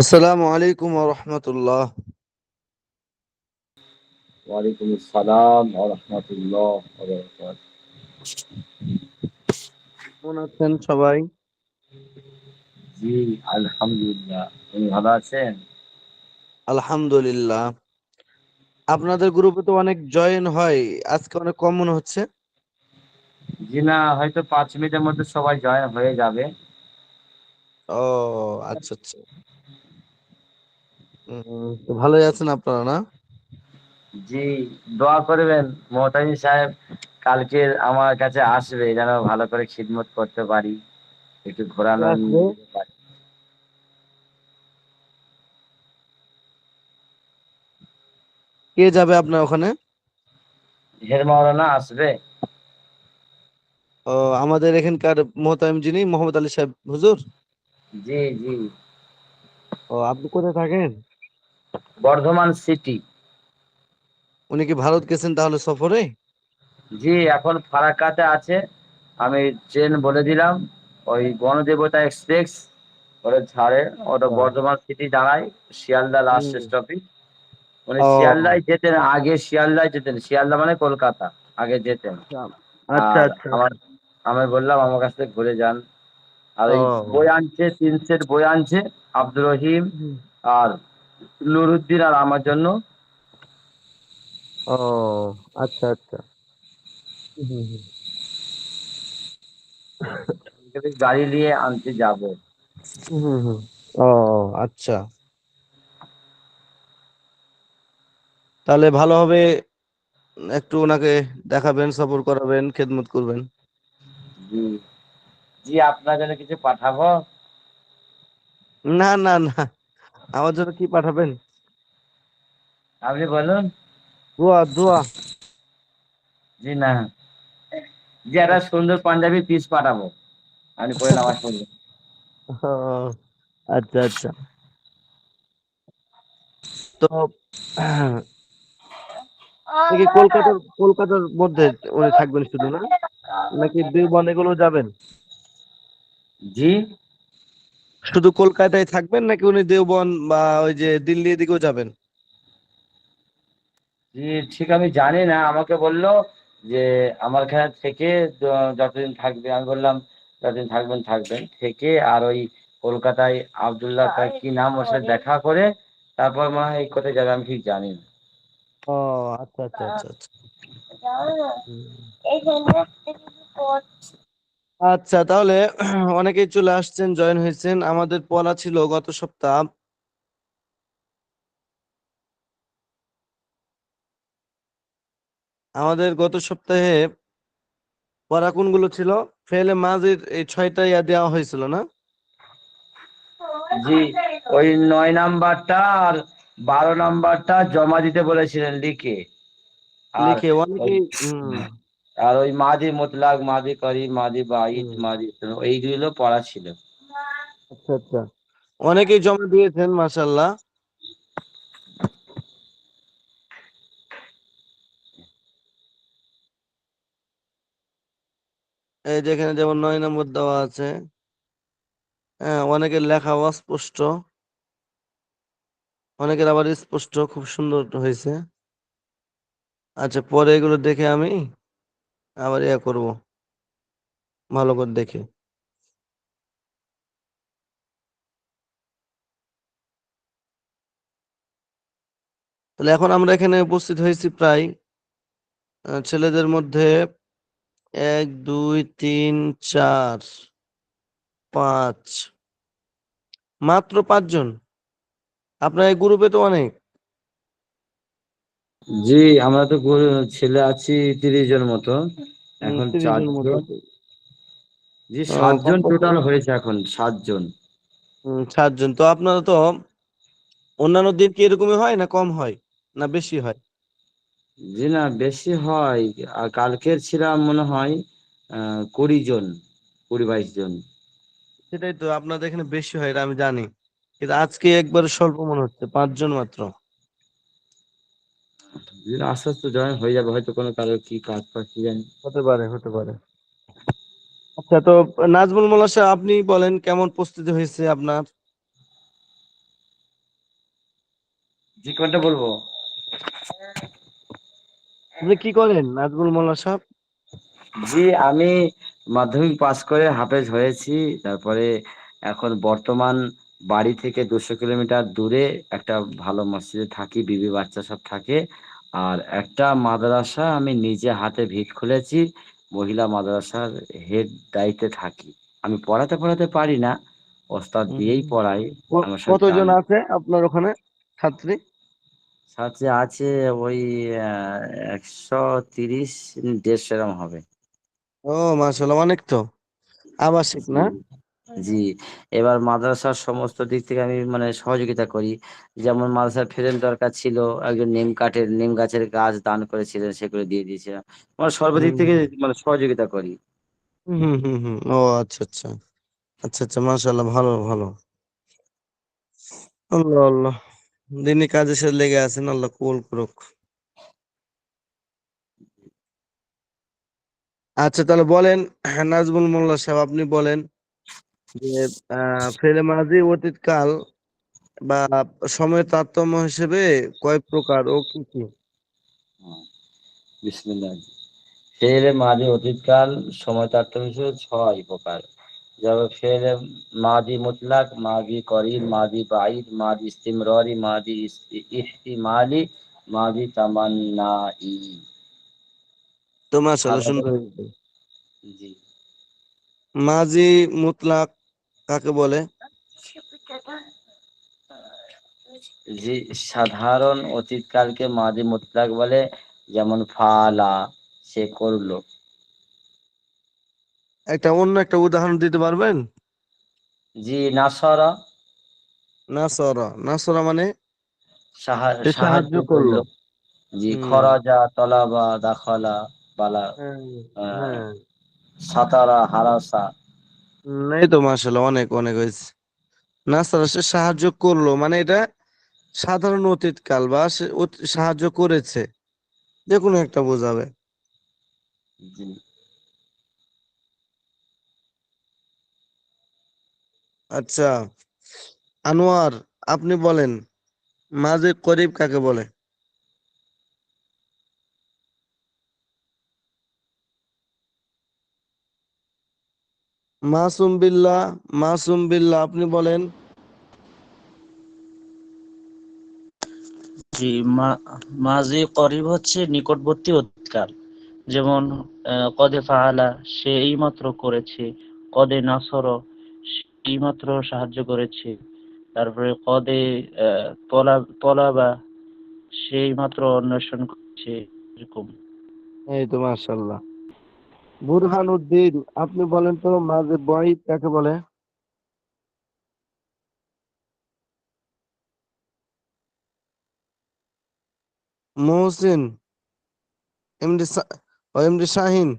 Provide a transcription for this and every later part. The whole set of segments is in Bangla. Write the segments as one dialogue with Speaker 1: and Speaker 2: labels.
Speaker 1: আসসালামু আলাইকুম ওয়া রাহমাতুল্লাহ।
Speaker 2: ওয়ালাইকুম আসসালাম ওয়া রাহমাতুল্লাহ ওয়া বারাকাতুহু।
Speaker 1: কেমন আছেন সবাই?
Speaker 2: জি, আলহামদুলিল্লাহ। আপনি ভালো আছেন?
Speaker 1: আলহামদুলিল্লাহ। আপনাদের গ্রুপে তো অনেক জয়েন হয়। আজকে অনেক কম মনে হচ্ছে।
Speaker 2: জি না, হয়তো ৫ মিনিটের মধ্যে সবাই জয়েন হয়ে যাবে।
Speaker 1: ও আচ্ছা, আচ্ছা। তো ভালোই আছেন আপনারা না?
Speaker 2: জি, দোয়া করবেন মোহতামিম সাহেব কালকে আমার কাছে আসবে যেন ভালো করে খিদমত করতে পারি। একটু
Speaker 1: কে
Speaker 2: ঘোরানো
Speaker 1: আসবে?
Speaker 2: নিয়ে যেতে পারি।
Speaker 1: কে যাবে আপনার ওখানে?
Speaker 2: হেড মাওলানা আসবে?
Speaker 1: ও আমাদের এখানকার মোহতামিম যিনি মোহাম্মদ আলী সাহেব হুজুর।
Speaker 2: জি, জি।
Speaker 1: ও আপনি কোথায় থাকেন?
Speaker 2: বর্ধমান সিটি।
Speaker 1: উনি কি ভারত গেছেন তাহলে সফরে?
Speaker 2: জি, এখন ফারাক্কাতে আছে। আমি ট্রেন বলে দিলাম। ওই গণদেবতা এক্সপ্রেস ওটা ছাড়ে। ওটা
Speaker 1: আচ্ছা।
Speaker 2: বর্ধমান সিটি দাঁড়ায়। শিয়ালদা লাস্ট
Speaker 1: হুম।
Speaker 2: স্টপেজ। উনি
Speaker 1: ও
Speaker 2: শিয়ালদায় যেতেন, আগে শিয়ালদায় যেতেন। শিয়ালদা মানে কলকাতা। আগে যেতেন।
Speaker 1: আচ্ছা, আচ্ছা,
Speaker 2: আর
Speaker 1: আচ্ছা।
Speaker 2: আমি বললাম আমার কাছ থেকে ঘুরে যান। আর এই বই
Speaker 1: ও
Speaker 2: আনছে, ৩ সেট বই আনছে। আব্দুর রহিম
Speaker 1: হুম।
Speaker 2: আর নুরুদ্দিন আর আমার জন্য।
Speaker 1: ও আচ্ছা, আচ্ছা। হুম, হুম।
Speaker 2: গাড়ি নিয়ে আনতে যাব।
Speaker 1: হুম, হুম। ও আচ্ছা। তাহলে ভালো হবে, একটু ওনাকে দেখাবেন, সফর করাবেন, খেদমত করবেন।
Speaker 2: জি, জি, আপনার জন্য কিছু পাঠাবো?
Speaker 1: না, না, না, আমার জন্য কি পাঠাবেন?
Speaker 2: আপনি বলুন।
Speaker 1: দোয়া, দোয়া।
Speaker 2: জি না, জি একটা সুন্দর পাঞ্জাবি পিস পাঠাবো, আপনি পরে নামাজ পড়বেন।
Speaker 1: ও, আচ্ছা, আচ্ছা। তো নাকি কলকাতার মধ্যে উনি থাকবেন শুধু না, নাকি দেওবন্দ এগুলো যাবেন?
Speaker 2: জি,
Speaker 1: শুধু কলকাতায় থাকবেন নাকি উনি দেওবন্দ বা ওই যে দিল্লি এদিকেও যাবেন?
Speaker 2: জি, ঠিক আমি জানি না। আমাকে বললো যে আমার এখানে থেকে যতদিন থাকবে, আমি বললাম যতদিন থাকবেন থাকবেন থেকে, আর ওই কলকাতায় আব্দুল্লাহ তার কি নাম, ওর সাথে দেখা করে তারপর মনে হয় এই কোথায় যাবে, আমি ঠিক জানি না।
Speaker 1: ও আচ্ছা, আচ্ছা, আচ্ছা, আচ্ছা। হুম। আচ্ছা, তাহলে অনেকেই চলে আসছেন, জয়েন হয়েছেন। আমাদের পড়া ছিল গত সপ্তাহ। আমাদের গত সপ্তাহে পড়া কোনগুলো ছিল? ফেলে মাঝির এই 6টা ইয়া দেওয়া হয়েছিল না?
Speaker 2: জি, ওই ৯ নাম্বারটা আর ১২ নাম্বারটা জমা দিতে বলেছিলেন লিখে। আর
Speaker 1: লিখে
Speaker 2: ওই
Speaker 1: অনেকেই। হুম,
Speaker 2: আর ওই মাদি মুতলাক, মাদি করিম, মাদি বাইত,
Speaker 1: হুম।
Speaker 2: মাদি এইগুলো পড়া ছিল।
Speaker 1: আচ্ছা, আচ্ছা। অনেকেই জমা দিয়েছেন, মাশাল্লাহ। এই যেখানে যেমন 9 নম্বর দেওয়া আছে। হ্যাঁ, অনেকের লেখা অস্পষ্ট, অনেকের আবার স্পষ্ট, খুব সুন্দর হয়েছে। আচ্ছা, পরে এগুলো দেখে আমি আবার ইয়া করব, ভালো করে দেখে। তাহলে এখন আমরা এখানে উপস্থিত হয়েছি প্রায় ছেলেদের মধ্যে 1 2 3 4 5, মাত্র 5 জন। আপনার এই গ্রুপে তো অনেক।
Speaker 2: জি, আমরা তো ছেলে আছি ৩০ জন মতো। এখন
Speaker 1: 30 জন মতো।
Speaker 2: ৪ জন। জি, ৭ জন
Speaker 1: কমপক্ষে।
Speaker 2: টোটাল হয়েছে এখন, ৭ জন।
Speaker 1: 7 জন। তো আপনারা তো অন্যান্য দিন কি এরকমই হয় না কম হয়, না বেশি হয়?
Speaker 2: জি না, বেশি হয়। আর কালকের ছিলাম মনে হয় ২০ জন, ২০-২২ জন।
Speaker 1: সেটাই তো, আপনাদের এখানে বেশি হয় এটা আমি জানি, কিন্তু আজকে একবারে স্বল্প মনে হচ্ছে, 5 জন মাত্র।
Speaker 2: জি না, আস্তে আস্তে জয়েন হয়ে যাবে, হয়তো কোনো কারোর কি কাজ ফাজ কি জানি।
Speaker 1: হতে পারে, হতে পারে। আচ্ছা, তো নাজমুল মোল্লা সাহেব, আপনি বলেন কেমন প্রস্তুতি হয়েছে আপনার?
Speaker 2: জি, কোনটা বলবো?
Speaker 1: আপনি কি করেন নাজমুল মোল্লা সাহেব?
Speaker 2: জি, আমি মাধ্যমিক পাস করে হাফেজ হয়েছি। তারপরে এখন বর্তমান বাড়ি থেকে 200 কিলোমিটার দূরে একটা ভালো মসজিদে থাকি, বিবি বাচ্চা সব থাকে। আর একটা মাদ্রাসা আমি নিজে হাতে ভিত খুলেছি, মহিলা মাদ্রাসার হেড দায়িত্বে থাকি। আমি পড়াতে পড়াতে পারি না, ওস্তাদ দিয়েই
Speaker 1: উম,
Speaker 2: পড়াই। আমার সব
Speaker 1: কতজন
Speaker 2: জানে।
Speaker 1: আছে আপনার ওখানে ছাত্রী?
Speaker 2: সাথে আছে ওই 130, 150 এরম হবে।
Speaker 1: ও মাশাআল্লাহ, অনেক তো। আবাসিক
Speaker 2: জি,
Speaker 1: না?
Speaker 2: জি। এবার মাদ্রাসার সমস্ত দিক থেকে আমি মানে সহযোগিতা করি। যেমন মাদ্রাসার ফ্রেম দরকার ছিল, একজন নিম গাছের গাছ দান করেছিলেন, সেগুলো দিয়ে দিয়েছিলাম। মানে সর্বদিক
Speaker 1: হুম
Speaker 2: থেকে মানে সহযোগিতা করি।
Speaker 1: হুম হুম হুম হুম। ও আচ্ছা আচ্ছা। আচ্ছা আচ্ছা, মাশাআল্লাহ, ভালো ভালো। আল্লাহ আল্লাহ, দিনই কাজের সাথে লেগে আছেন, আল্লাহ কবুল করুক। আচ্ছা তাহলে বলেন, নাজমুল মোল্লা সাহেব আপনি বলেন যে ফেলে মাঝি অতীতকাল বা সময়ের তারতম্য হিসেবে কয় প্রকার ও কি কি?
Speaker 2: হুম, বিসমিল্লাহ। ফেলে মাদি অতীতকাল সময় তারতম্য হিসেবে 6 প্রকার। যেমন ফেলে মাদি মুতলাক, মাদি করিব, মাদি বাঈদ, মাদি ইস্তিমরারি, মাদি ইহতিমালি, মাদি তামান্নাই।
Speaker 1: তো মাশাআল্লাহ,
Speaker 2: সাধারণত
Speaker 1: সুন্দর হয়েছে।
Speaker 2: জি,
Speaker 1: মাঝি মুতলাক কাকে বলে?
Speaker 2: জি, সাধারণ অতীতকালকে মাদি মুতলাক বলে। যেমন ফালা, সে করলো।
Speaker 1: অন্য একটা উদাহরণ দিতে পারবেন?
Speaker 2: জি, নাসরা,
Speaker 1: নাসরা, নাসরা মানে সে সাহায্য
Speaker 2: সাহায্য
Speaker 1: করলো।
Speaker 2: করলো। জি,
Speaker 1: হুম।
Speaker 2: খরাজা, তলাবা, দাখলা, বালা,
Speaker 1: হ্যাঁ
Speaker 2: আহ,
Speaker 1: হ্যাঁ।
Speaker 2: সাতারা, হারাসা।
Speaker 1: এই তো মাশাআল্লাহ, অনেক অনেক হয়েছে। নাসরা, সে সাহায্য করলো মানে এটা সাধারণ অতীতকাল বা সে সাহায্য করেছে, যে কোনো একটা বোঝাবে।
Speaker 2: জি,
Speaker 1: আচ্ছা আনোয়ার, আপনি বলেন মাঝে করিব কাকে বলে? মাসুম বিল্লাহ, মাসুম বিল্লাহ আপনি বলেন।
Speaker 3: জি, মাজি করিব হচ্ছে নিকটবর্তী অতীতকাল। যেমন কদে ফাআলা, সে এইমাত্র করেছে। কদে নাসর, সে এইমাত্র সাহায্য করেছে। তারপরে কদে তলাবা, সে এইমাত্র অন্বেষণ করেছে, এরকম।
Speaker 1: এই তো মাশাআল্লাহ। বুরহান উদ্দিন, আপনি বলেন তো মাঝে বয়িদ কাকে বলে? মহসিন, এমডি এমডি শাহিন,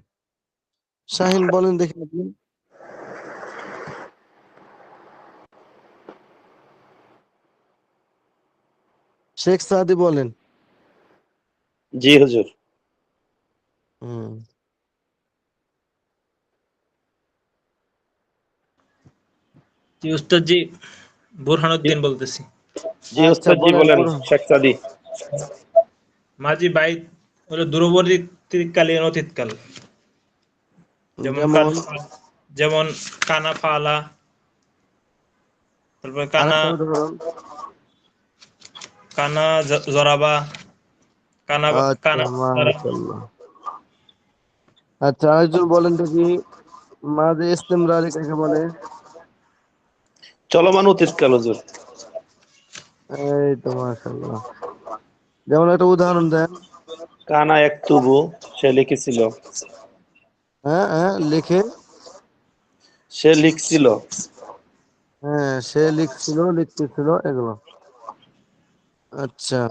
Speaker 1: শাহিন বলেন দেখি আপনি। শেখ সাদি বলেন।
Speaker 4: জি হুজুর।
Speaker 1: হুম।
Speaker 5: জি উস্তাদ জি,
Speaker 4: জি,
Speaker 5: বুরহানুদ্দিন বলতেছি।
Speaker 4: জি
Speaker 1: আচ্ছা
Speaker 4: উস্তাদ জি
Speaker 1: বলেন
Speaker 4: বলেন,
Speaker 1: বুরহান।
Speaker 4: শেখ সাদি।
Speaker 5: মাঝি বাইত হলো দূরবর্তীকালীন অতীতকাল। যেমন
Speaker 1: যেমন
Speaker 5: যেমন কানা ফালা, তারপর কানা
Speaker 1: আরেকটা উদাহরণ।
Speaker 5: কানা জরাবা, কানা
Speaker 1: আচ্ছা
Speaker 5: কানা জরা।
Speaker 1: মাশাআল্লাহ। আচ্ছা আরেকজন বলেন দেখি মাঝে ইস্তেমরারি কাকে বলে?
Speaker 4: চলমান অতীতকাল হুজুর।
Speaker 1: এই তো মাশাআল্লাহ, যেমন একটা উদাহরণ দেন।
Speaker 4: কানা এক তুবু, সে লিখেছিল।
Speaker 1: হ্যাঁ হ্যাঁ, লিখে।
Speaker 4: সে লিখছিল।
Speaker 1: হ্যাঁ, সে লিখছিল, লিখতেছিল, এগুলো। আচ্ছা,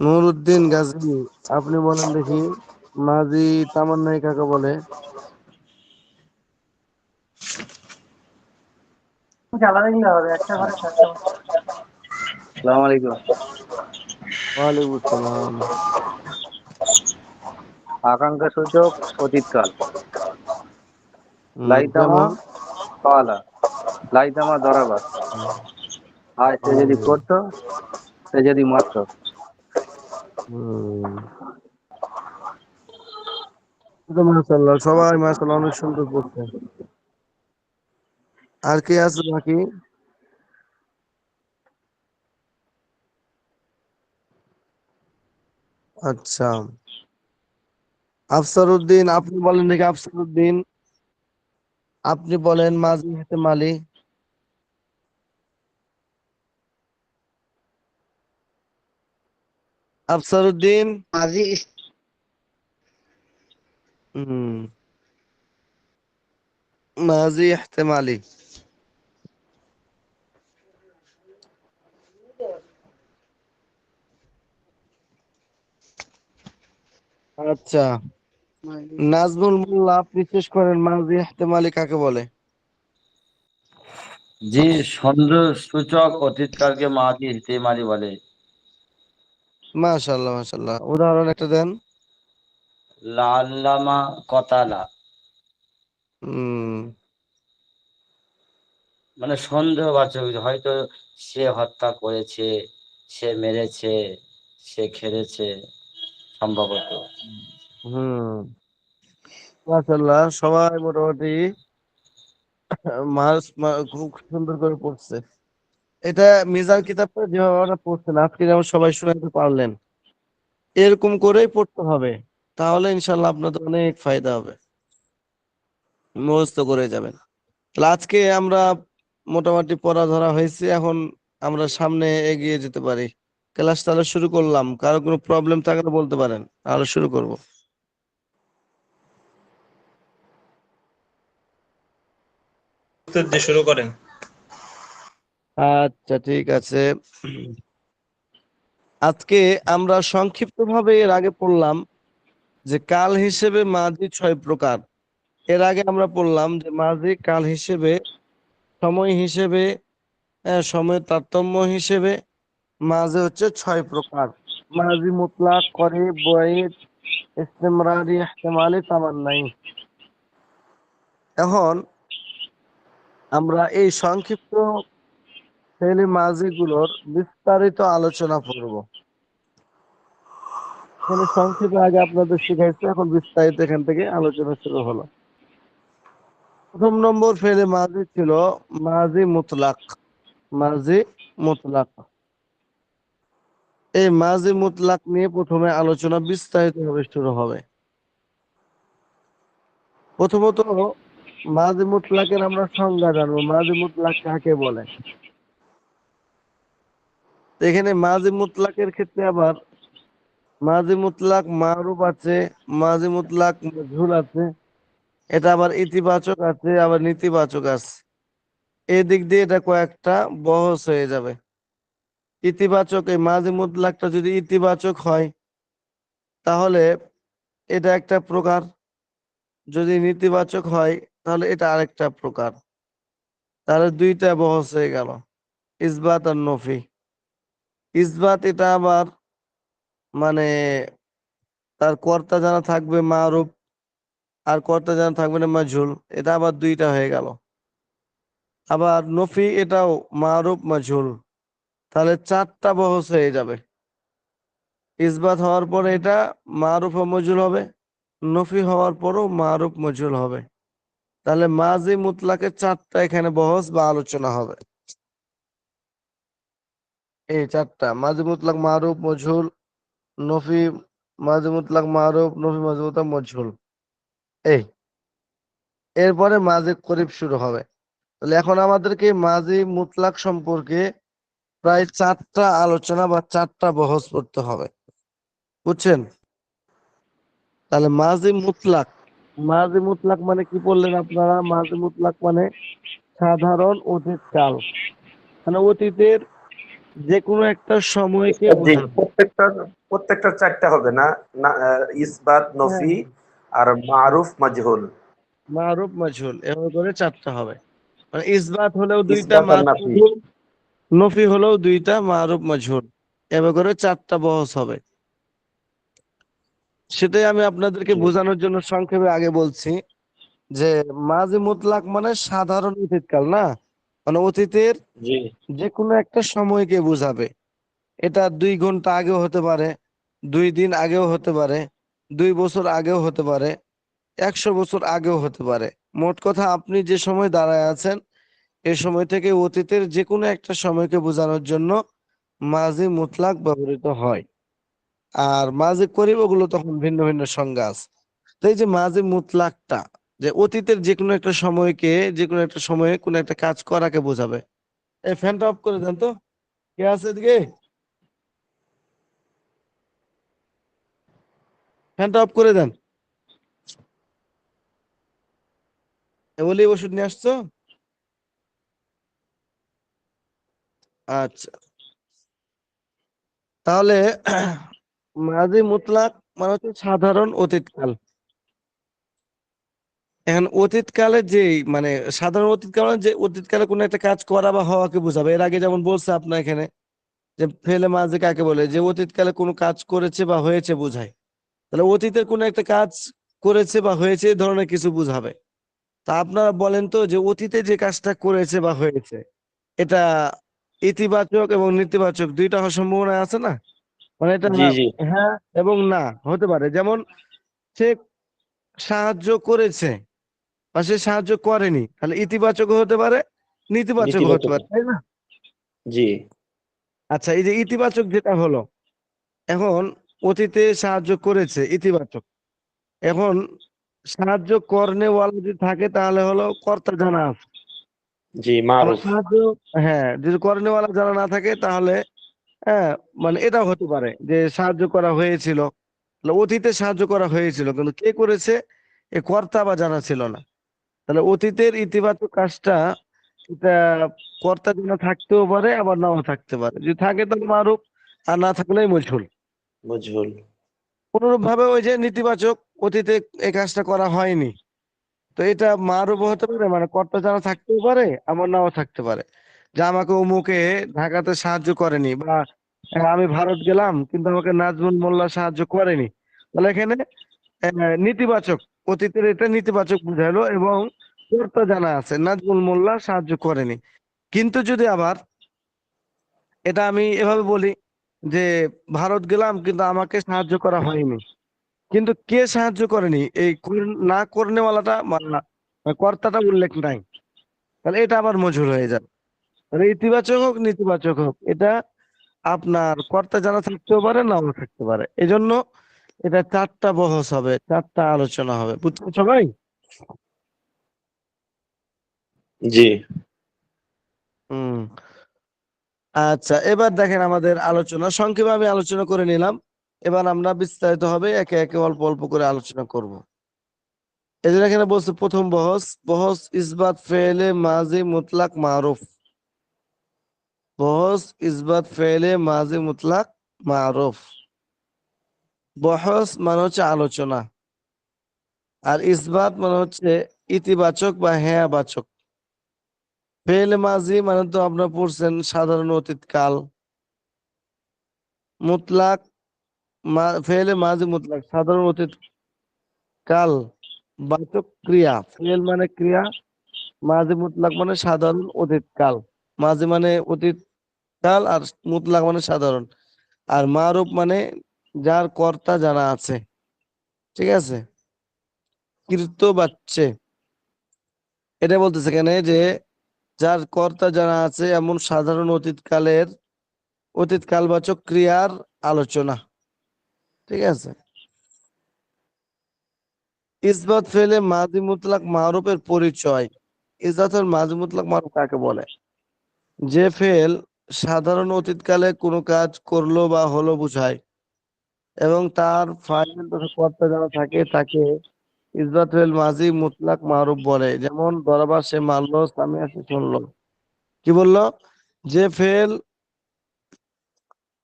Speaker 1: নুরউদ্দিন গাজী, আপনি বলেন দেখি মাঝি তামান্নাই কাকে বলে?
Speaker 6: আসসালামু আলাইকুম।
Speaker 1: ওয়ালাইকুম আসসালাম।
Speaker 6: আকাঙ্ক্ষা সূচক অতীতকাল। লাইতামা
Speaker 1: যেমন
Speaker 6: কালা, লাইতামা দরাবা, আর সে যদি করতো, সে যদি মারতো।
Speaker 1: মাশাআল্লাহ, সবাই মাশাআল্লাহ অনেক সুন্দর পড়ছে। আর কে আছে বাকি? আচ্ছা, আফসারউদ্দিন, আপনি বলেন নাকি? আফসারউদ্দিন, আপনি বলেন মাঝি ইহতেমালি। আফসারউদ্দিন।
Speaker 7: মাঝি
Speaker 1: হুম, মাঝি ইহতেমালি। আচ্ছা, নাজমুল মোল্লা, আপনি শেষ করেন। মাঝি ইহতেমালি কাকে বলে?
Speaker 2: জি, সন্দেহ সূচক অতীতকালকে মাজি ইহতেমালি বলে।
Speaker 1: মাশাআল্লাহ মাশাআল্লাহ, উদাহরণ একটা দেন।
Speaker 2: লাল্লামা কতালা,
Speaker 1: হুম,
Speaker 2: মানে সন্দেহবাচক, হয়তো সে হত্যা করেছে, সে মেরেছে, সে খেলেছে সম্ভবত।
Speaker 1: হুম, মাশাআল্লাহ, সবাই মোটামুটি খুব সুন্দর করে পড়ছে। এটা মিজান কিতাবটা যেভাবে আমরা পড়ছেন আজকে, যেমন সবাই শুনাতে পারলেন, এরকম করেই পড়তে হবে। তাহলে ইনশাল্লাহ আপনাদের অনেক ফায়দা হবে, মুখস্থ করে যাবেন। তাহলে আজকে আমরা মোটামুটি পড়া ধরা হয়েছে, এখন আমরা সামনে এগিয়ে যেতে পারি। ক্লাস তাহলে শুরু করলাম। কারো কোনো প্রবলেম থাকলে বলতে পারেন, তাহলে শুরু করব।
Speaker 5: উত্তর দিয়ে শুরু করেন।
Speaker 1: আচ্ছা, ঠিক আছে। আজকে আমরা সংক্ষিপ্তভাবে এর আগে পড়লাম যে কাল হিসেবে মাঝি 6 প্রকার। এর আগে আমরা পড়লাম যে মাঝি কাল হিসেবে, সময় হিসেবে, সময়ের তারতম্য হিসেবে মাঝি হচ্ছে 6 প্রকার। মাঝি মুতলাক, করিব, বাঈদ, ইস্তিমরারি, ইহতিমালি, তামান্নাই। এখন আমরা এই সংক্ষিপ্ত ফেলি মাঝি গুলোর বিস্তারিত আলোচনা করব। এখানে সংক্ষেপে আগে আপনাদের শিখাইছে, এখন বিস্তারিত এখান থেকে আলোচনা শুরু হলো। প্রথম নম্বর ফেলে মাঝি ছিল মাঝি মুতলাক। মাঝি মুতলাক, এই মাঝি মুতলাক নিয়ে প্রথমে আলোচনা বিস্তারিত ভাবে শুরু হবে। প্রথমত মাঝি মুতলাকের আমরা সংজ্ঞা জানবো, মাঝি মুতলাক কাকে বলে। এখানে মাঝি মুতলাকের ক্ষেত্রে আবার মাঝি মুতলাক মারুফ আছে, মাঝি মুতলাক মাজহুল আছে। এটা আবার ইতিবাচক আছে, আবার নেতিবাচক আছে। এই দিক দিয়ে এটা কয়েকটা বহস হয়ে যাবে। ইতিবাচক, এই মাঝি মুতলাকটা যদি ইতিবাচক হয় তাহলে এটা একটা প্রকার, যদি নেতিবাচক হয় তাহলে এটা আরেকটা প্রকার। তাহলে দুইটা বহস হয়ে গেল, ইসবাত আর নফি। ইসবাত এটা আবার মানে তার কর্তা জানা থাকবে মারুফ, আর কর্তা জানা থাকবে না মাজহুল, এটা আবার দুইটা হয়ে গেল। আবার নফি এটাও মারুফ মাজহুল, তাহলে 4টা বহস হয়ে যাবে। ইসবাত হওয়ার পরে এটা মারুফ ও মজহুল হবে, নফি হওয়ার পরও মারুফ মজহুল হবে। তাহলে মাঝি মুতলাকের 4টা এখানে বহস বা আলোচনা হবে। এই 4টা মাঝি মুতলাক, মারুফ, মজহুল, নফি, মাঝি মুতলাক, মারুফ, নফি, মাঝি মুতলাক, মজহুল। এই এরপরে মাঝি করিব শুরু হবে। তাহলে এখন আমাদেরকে মাঝি মুতলাক সম্পর্কে প্রায় 4টা আলোচনা বা 4টা বহস করতে হবে, বুঝছেন? তাহলে মাঝি মুতলাক, মাঝি মুতলাক মানে কি বললেন আপনারা? মাঝি মুতলাক মানে সাধারণ অতীতকাল, মানে অতীতের যে কোনো একটা সময়কে
Speaker 4: জি,
Speaker 1: বোঝাবে।
Speaker 4: প্রত্যেকটা 4টা হবে না, না, ইসবাত,
Speaker 1: হ্যাঁ,
Speaker 4: নফি আর মারুফ, মাজহুল।
Speaker 1: মারুফ মাজহুল এভাবে করে 4টা হবে। মানে ইসবাত হলেও 2টা
Speaker 4: ইসবাত আর
Speaker 1: মারুফ
Speaker 4: নাফি।
Speaker 1: মাজহুল, নফি হলেও 2টা মারুফ মাজহুল, এভাবে করে 4টা বহস হবে। সেটাই আমি আপনাদেরকে বোঝানোর জন্য সংক্ষেপে আগে বলছি যে মাঝি মুতলাক মানে সাধারণ অতীতকাল না, মানে অতীতের
Speaker 5: জি
Speaker 1: যে কোনো একটা সময়কে বোঝাবে। এটা 2 ঘন্টা আগেও হতে পারে, 2 দিন আগেও হতে পারে, 2 বছর আগেও হতে পারে, 100 বছর আগেও হতে পারে। মোট কথা আপনি যে সময় দাঁড়ায় আছেন এই সময় থেকে অতীতের যে কোনো একটা সময়কে বোঝানোর জন্য মাঝি মুতলাক ব্যবহৃত হয়। আর মাঝি করিব ওগুলো তখন ভিন্ন ভিন্ন সংজ্ঞা আছে। তো এই যে মাঝি মুতলাকটা, যে অতীতের যে কোনো একটা সময়কে, যে কোনো একটা সময়ে কোনো একটা কাজ করাকে বোঝাবে। এই ফ্যানটা অফ করে দেন তো, কে আছে এদিকে? ফ্যানটা অফ করে দেন। বলি ওষুধ নিয়ে আসছো? আচ্ছা, তাহলে মাঝি মুতলাক মানে হচ্ছে সাধারণ অতীতকাল। এখন অতীতকালে যে মানে সাধারণ অতীতকাল মানে যে অতীতকালে কোনো একটা কাজ করা বা হওয়াকে বোঝাবে। এর আগে যেমন বলছে আপনার এখানে যে ফেলে মাঝি কাকে বলে, যে অতীতকালে কোনো কাজ করেছে বা হয়েছে বোঝায়। তাহলে অতীতের কোনো একটা কাজ করেছে বা হয়েছে এই ধরনের কিছু বুঝাবে। তা আপনারা বলেন তো যে অতীতে যে কাজটা করেছে বা হয়েছে এটা ইতিবাচক এবং নেতিবাচক দুইটা হওয়ার সম্ভাবনা আছে না? মানে এটা
Speaker 5: জি জি
Speaker 1: হ্যাঁ এবং না হতে পারে। যেমন সে সাহায্য করেছে বা সে সাহায্য করেনি, তাহলে ইতিবাচক হতে পারে, নেতিবাচক হতে
Speaker 5: নেতিবাচক।
Speaker 1: পারে, তাই না?
Speaker 5: জি
Speaker 1: আচ্ছা, এই যে ইতিবাচক যেটা হলো, এখন অতীতে সাহায্য করেছে ইতিবাচক। এখন সাহায্য করনেওয়ালা যদি থাকে তাহলে হলো কর্তা জানা আছে।
Speaker 5: জি
Speaker 1: আবার
Speaker 5: মারুফ।
Speaker 1: সাহায্য, হ্যাঁ, যদি করনেওয়ালা যারা না থাকে তাহলে হ্যাঁ মানে এটাও হতে পারে যে সাহায্য করা হয়েছিল, তাহলে অতীতে সাহায্য করা হয়েছিল কিন্তু কে করেছে এ কর্তা বা জানা ছিল না। তাহলে অতীতের ইতিবাচক কাজটা এটা কর্তা জানা থাকতেও পারে আবার নাও থাকতে পারে। যদি থাকে তাহলে মারুফ, আর না থাকলেই মজহুল।
Speaker 5: মজহুল।
Speaker 1: অনুরূপ ভাবে ওই যে নেতিবাচক, অতীতে এই কাজটা করা হয়নি, তো এটা মারুফ হতে পারে, মানে কর্তা জানা থাকতেও পারে আবার নাও থাকতে পারে। যে আমাকে অমুকে ঢাকাতে সাহায্য করেনি, বা আমি ভারত গেলাম কিন্তু আমাকে নাজমুল মোল্লা সাহায্য করেনি, তাহলে এখানে নেতিবাচক, অতীতের এটা নেতিবাচক বুঝাইলো এবং কর্তা জানা আছে নাজমুল মোল্লা সাহায্য করেনি। কিন্তু যদি আবার এটা আমি এভাবে বলি যে ভারত গেলাম কিন্তু আমাকে সাহায্য করা হয়নি, কিন্তু কে সাহায্য করেনি এই না করনেওয়ালাটা কর্তাটা উল্লেখ নাই, তাহলে এটা আবার মজহুর হয়ে যায়। তাহলে ইতিবাচক হোক নেতিবাচক হোক এটা আপনার কর্তা জানা থাকতেও পারে নাও থাকতে পারে। এজন্য এটা 4টা বহস হবে, 4টা আলোচনা হবে, বুঝছো সবাই?
Speaker 5: জি
Speaker 1: হুম। আচ্ছা, এবার দেখেন আমাদের আলোচনা সংক্ষেপে আমি আলোচনা করে নিলাম। এবার আমরা বিস্তারিত হবে একে একে অল্প অল্প করে আলোচনা করব। এই যে এখানে বলছে প্রথম বহস, বহস ইসবাত ফেলে মাজি মুতলাক মারুফ। বহস ইসবাত ফেলে মাজি মুতলাক মারুফ। বহস মানে হচ্ছে আলোচনা, আর ইসবাত মানে হচ্ছে ইতিবাচক বা হ্যাঁ বাচক। ফেলে মাজি মানে তো আপনারা পড়ছেন সাধারণ অতীতকাল। মুতলাক ফেলে মাজি মুতলাক সাধারণ অতীতকাল বাচক ক্রিয়া। ফেল মানে ক্রিয়া, মাজি মুতলাক মানে সাধারণ অতীতকাল। মাজি মানে অতীতকাল আর মুতলাক মানে সাধারণ। আর মারুফ মানে যার কর্তা জানা আছে, ঠিক আছে, কৃত বাচ্চে। এটা বলতেছে এখানে যে যার কর্তা জানা আছে এমন সাধারণ অতীতকালের অতীতকালবাচক ক্রিয়ার আলোচনা, ঠিক আছে। ইসবাত ফেলে মাদি মুতলাক মারুফের পরিচয়। ইসবাতের মাদি মুতলাক মারুফ কাকে বলে? যে ফেল সাধারণ অতীতকালে কোনো কাজ করলো বা হলো বুঝায় এবং তার ফাইল তথা কর্তা যারা থাকে তাকে ইসবাত ফেল মাজি মুতলাক মারুফ বলে। যেমন দরবা সে মারলো, সামিয়া সে শুনলো। কি বললো? যে ফেল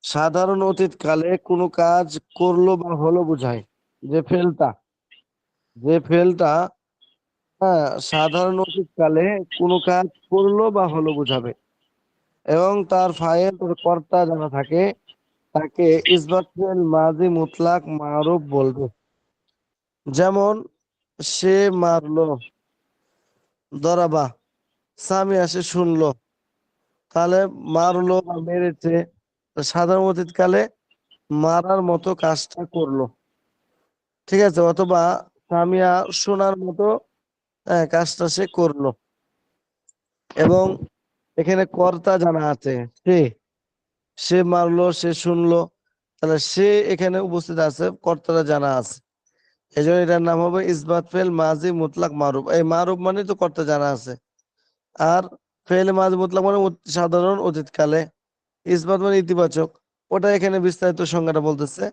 Speaker 1: সাধারণ অতীতকালে কোনো কাজ করলো বা হলো বুঝায়, যে ফেলটা, যে ফেলটা সাধারণ অতীতকালে কোনো কাজ করলো বা হলো বুঝাবে এবং তার ফাইল তার কর্তা জানা থাকে তাকে ইসবাত ফেল মাজি মুতলাক মারুফ বলবে। যেমন সে মারলো, দরাবা, সামিয়া সে শুনলো, তাহলে মারলো বা মেরেছে, তো সাধারণ অতীতকালে মারার মতো কাজটা করলো, ঠিক আছে, অথবা সামিয়া শোনার মতো কাজটা সে করলো, এবং এখানে কর্তা জানা আছে, সে সে মারলো, সে শুনলো, তাহলে সে এখানে উপস্থিত আছে, কর্তারা জানা আছে, এই জন্য এটার নাম হবে ইসবাত ফেল মাজি মুতলাক মারুফ। এই মারুফ মানে তো কর্তা জানা আছে, আর ফেল মাজি মুতলাক মানে সাধারণ অতীতকালে, ইসবাত মানে ইতিবাচক, ওটা এখানে বিস্তারিত সংজ্ঞাটা বলতেছে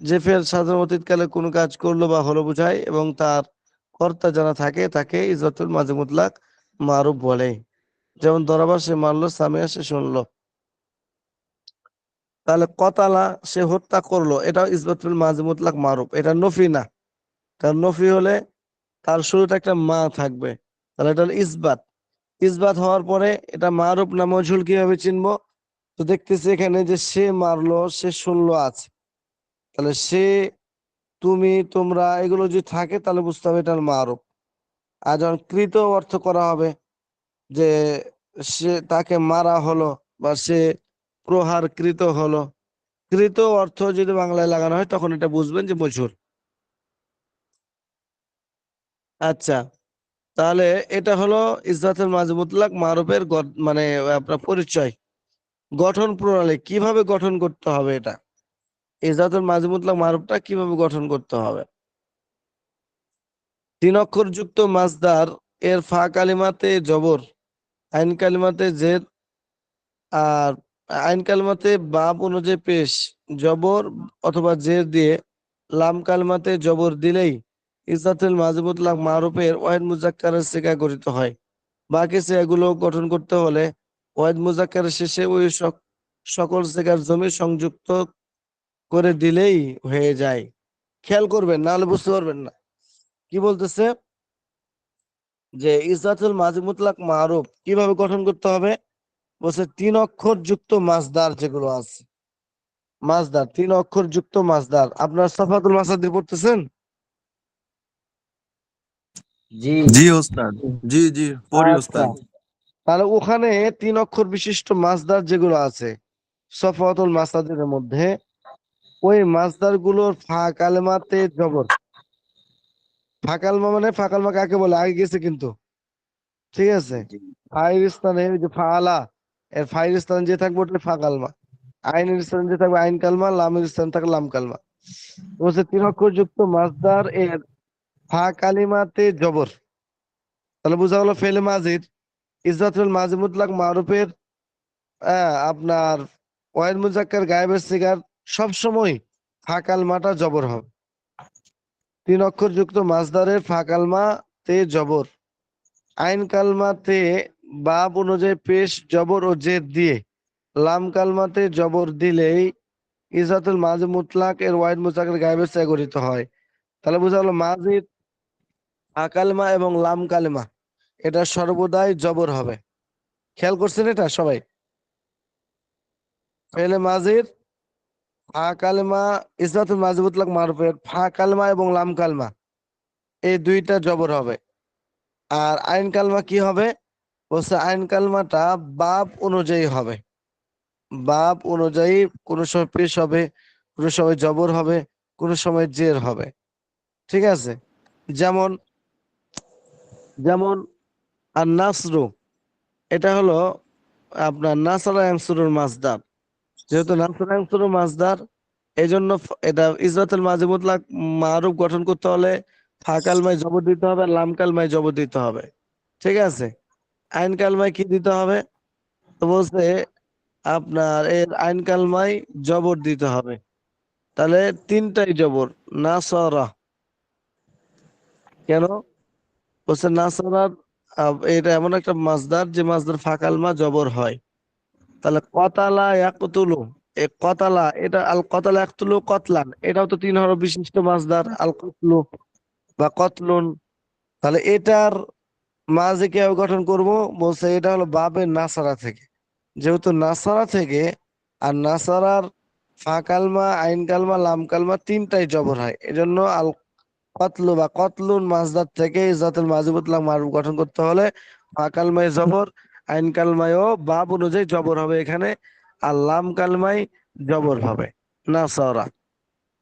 Speaker 1: যে ফেল সাধারণ অতীতকালে কোনো কাজ করলো বা হলো বোঝায় এবং তার কর্তা জানা থাকে, তাকে ইসবাতুল মাজি মুতলাক মারুফ বলে। যেমন দরাবা সে মারলো, সামিয়া সে শুনলো। তাহলে কতালা সে হত্যা করলো, এটা ইসবাতুল মাজি মুতলাক মারুফ, এটা নফি না, কারণ নফি হলে তার শুরুতে একটা মা থাকবে, তাহলে এটা হলো ইসবাত। ইসবাত হওয়ার পরে এটা মারুফ না মজহুল কিভাবে চিনবো? তো দেখতেছি এখানে যে সে মারলো, সে শুনলো আছে, তাহলে সে, তুমি, তোমরা এগুলো যদি থাকে তাহলে বুঝতে হবে এটা মারুফ। আর যখন কৃত অর্থ করা হবে, যে সে তাকে মারা হলো বা সে প্রহার কৃত হলো, কৃত অর্থ যদি বাংলায় লাগানো হয় তখন এটা বুঝবেন যে মজহুর। আচ্ছা, তাহলে এটা হলো ইসবাতুল মাজি মুতলাক মারুফের মানে আপনার পরিচয়। গঠন প্রণালী কিভাবে গঠন করতে হবে, এটা ইসবাতুল মাজি মুতলাক মারুফটা কিভাবে গঠন করতে হবে? 3 অক্ষর যুক্ত মাসদার এর ফা কালিমাতে জবর, আইন কালিমাতে জের, আর আইন কালিমাতে বাব অনুযায়ী পেশ জবর অথবা জের দিয়ে, লাম কালিমাতে জবর দিলেই ইসবাতুল মাজি মুতলাক মারুফের ওয়াহিদ মুজাক্কারের সিগা গঠিত হয়। বাকি এগুলো গঠন করতে হলে ওয়াহিদ মুজাক্কারের শেষে ওই সকল সিগার জমির সংযুক্ত করে দিলেই হয়ে যায়। খেয়াল করবেন, নাহলে বুঝতে পারবেন না কি বলতেছে। যে ইসবাতুল মাজি মুতলাক মারুফ কিভাবে গঠন করতে হবে, বলছে 3 অক্ষর যুক্ত মাসদার যেগুলো আছে, মাসদার 3 অক্ষর যুক্ত মাসদার, আপনার সাফাতুল মাসাদির পড়তেছেন?
Speaker 2: জি।
Speaker 7: জি ওস্তাদ, জি জি পড়ি
Speaker 1: আচ্ছা,
Speaker 7: ওস্তাদ।
Speaker 1: তাহলে ওখানে 3 অক্ষর বিশিষ্ট মাসদার যেগুলো আছে সাফাতুল মাসাদির মধ্যে, ওই মাসদার গুলোর ফা কালেমাতে জবর। ফা কালমা মানে, ফা কালমা কাকে বলে আগে গেছে কিন্তু, ঠিক আছে, ফাইল স্থানে ওই যে ফাআলা, এর ফাইল স্থান যে থাকবে ওটা ফা কালমা, আইনের স্থান যে থাকবে আইন কালমা, লামের স্থান থাকবে লাম কালমা। তো বলছে 3 অক্ষর যুক্ত মাসদার এর ফা কালিমাতে জবর, তাহলে বোঝা হলো ফেলে মাজির ইসবাতুল মাজি মুতলাক মারুফের আপনার ওয়াহিদ মুজাক্কার গায়েবের সিগার সবসময় ফা কালমাটা জবর হবে। 3 অক্ষর যুক্ত মাসদারের ফা কালমা তে জবর, আইন কালমাতে বাব অনুযায়ী পেশ জবর ও জেদ দিয়ে, লাম কালমাতে জবর দিলেই ইসবাতুল মাজি মুতলাক এর ওয়াহিদ মুজাক্কার গায়েবের সিগা গঠিত হয়। তাহলে বোঝা হলো মাজিদ আকালমা এবং লাম কালেমা এটা সর্বদাই জবর হবে। খেয়াল করছেন এটা সবাই? ফেলে মাজির ফা কালেমা, ইসবাতুল মাজি মুতলাক মারুফের ফা কালমা এবং লাম কালমা এই দুইটা জবর হবে। আর আইন কালমা কি হবে? বলছে আইন কালমাটা বাব অনুযায়ী হবে, বাব অনুযায়ী কোনো সময় পেশ হবে, কোনো সময় জবর হবে, কোনো সময় জের হবে, ঠিক আছে। যেমন যেমন আর নাসরু, এটা হলো আপনার নাসরা ইয়ানসুরুর মাসদার, যেহেতু নাসরা ইয়ানসুরুর মাসদার, এই জন্য এটা ইসবাতুল মাজি মুতলাক মারুফ গঠন করতে হলে ফা কালমায় জবর দিতে হবে, আর লাম কালমায় জবর দিতে হবে, ঠিক আছে। আইন কালমায় কি দিতে হবে? তো বলছে আপনার এর আইন কালমায় জবর দিতে হবে, তাহলে 3টাই জবর। নাসরা, কেন? বলছে নাসরার এটা এমন একটা মাসদার যে মাসদার ফা কালমা জবর হয়। তাহলে কতালা ইয়াকতুলু, এ কতালা, এটা আল কতালা ইয়াকতুলু কতলান, এটাও তো 3 হরফ বিশিষ্ট মাসদার আল কতলু বা কতলুন। তাহলে এটার মাঝে কিভাবে গঠন করব? বলছে এটা হলো বাবে নাসারা থেকে, যেহেতু নাসারা থেকে, আর নাসারার ফা কালমা, আইন কালমা, লাম কালমা 3টাই জবর হয়, এজন্য আল কতলু বা কতলুন মাসদার থেকে ইজাতুল মাজিবুতলাক মারুফ গঠন করতে হলে ফা কালমায় জবর, আইন কালমায়ও বাব অনুযায়ী জবর হবে এখানে, আর লাম কালমায় জবর হবে নাসারা।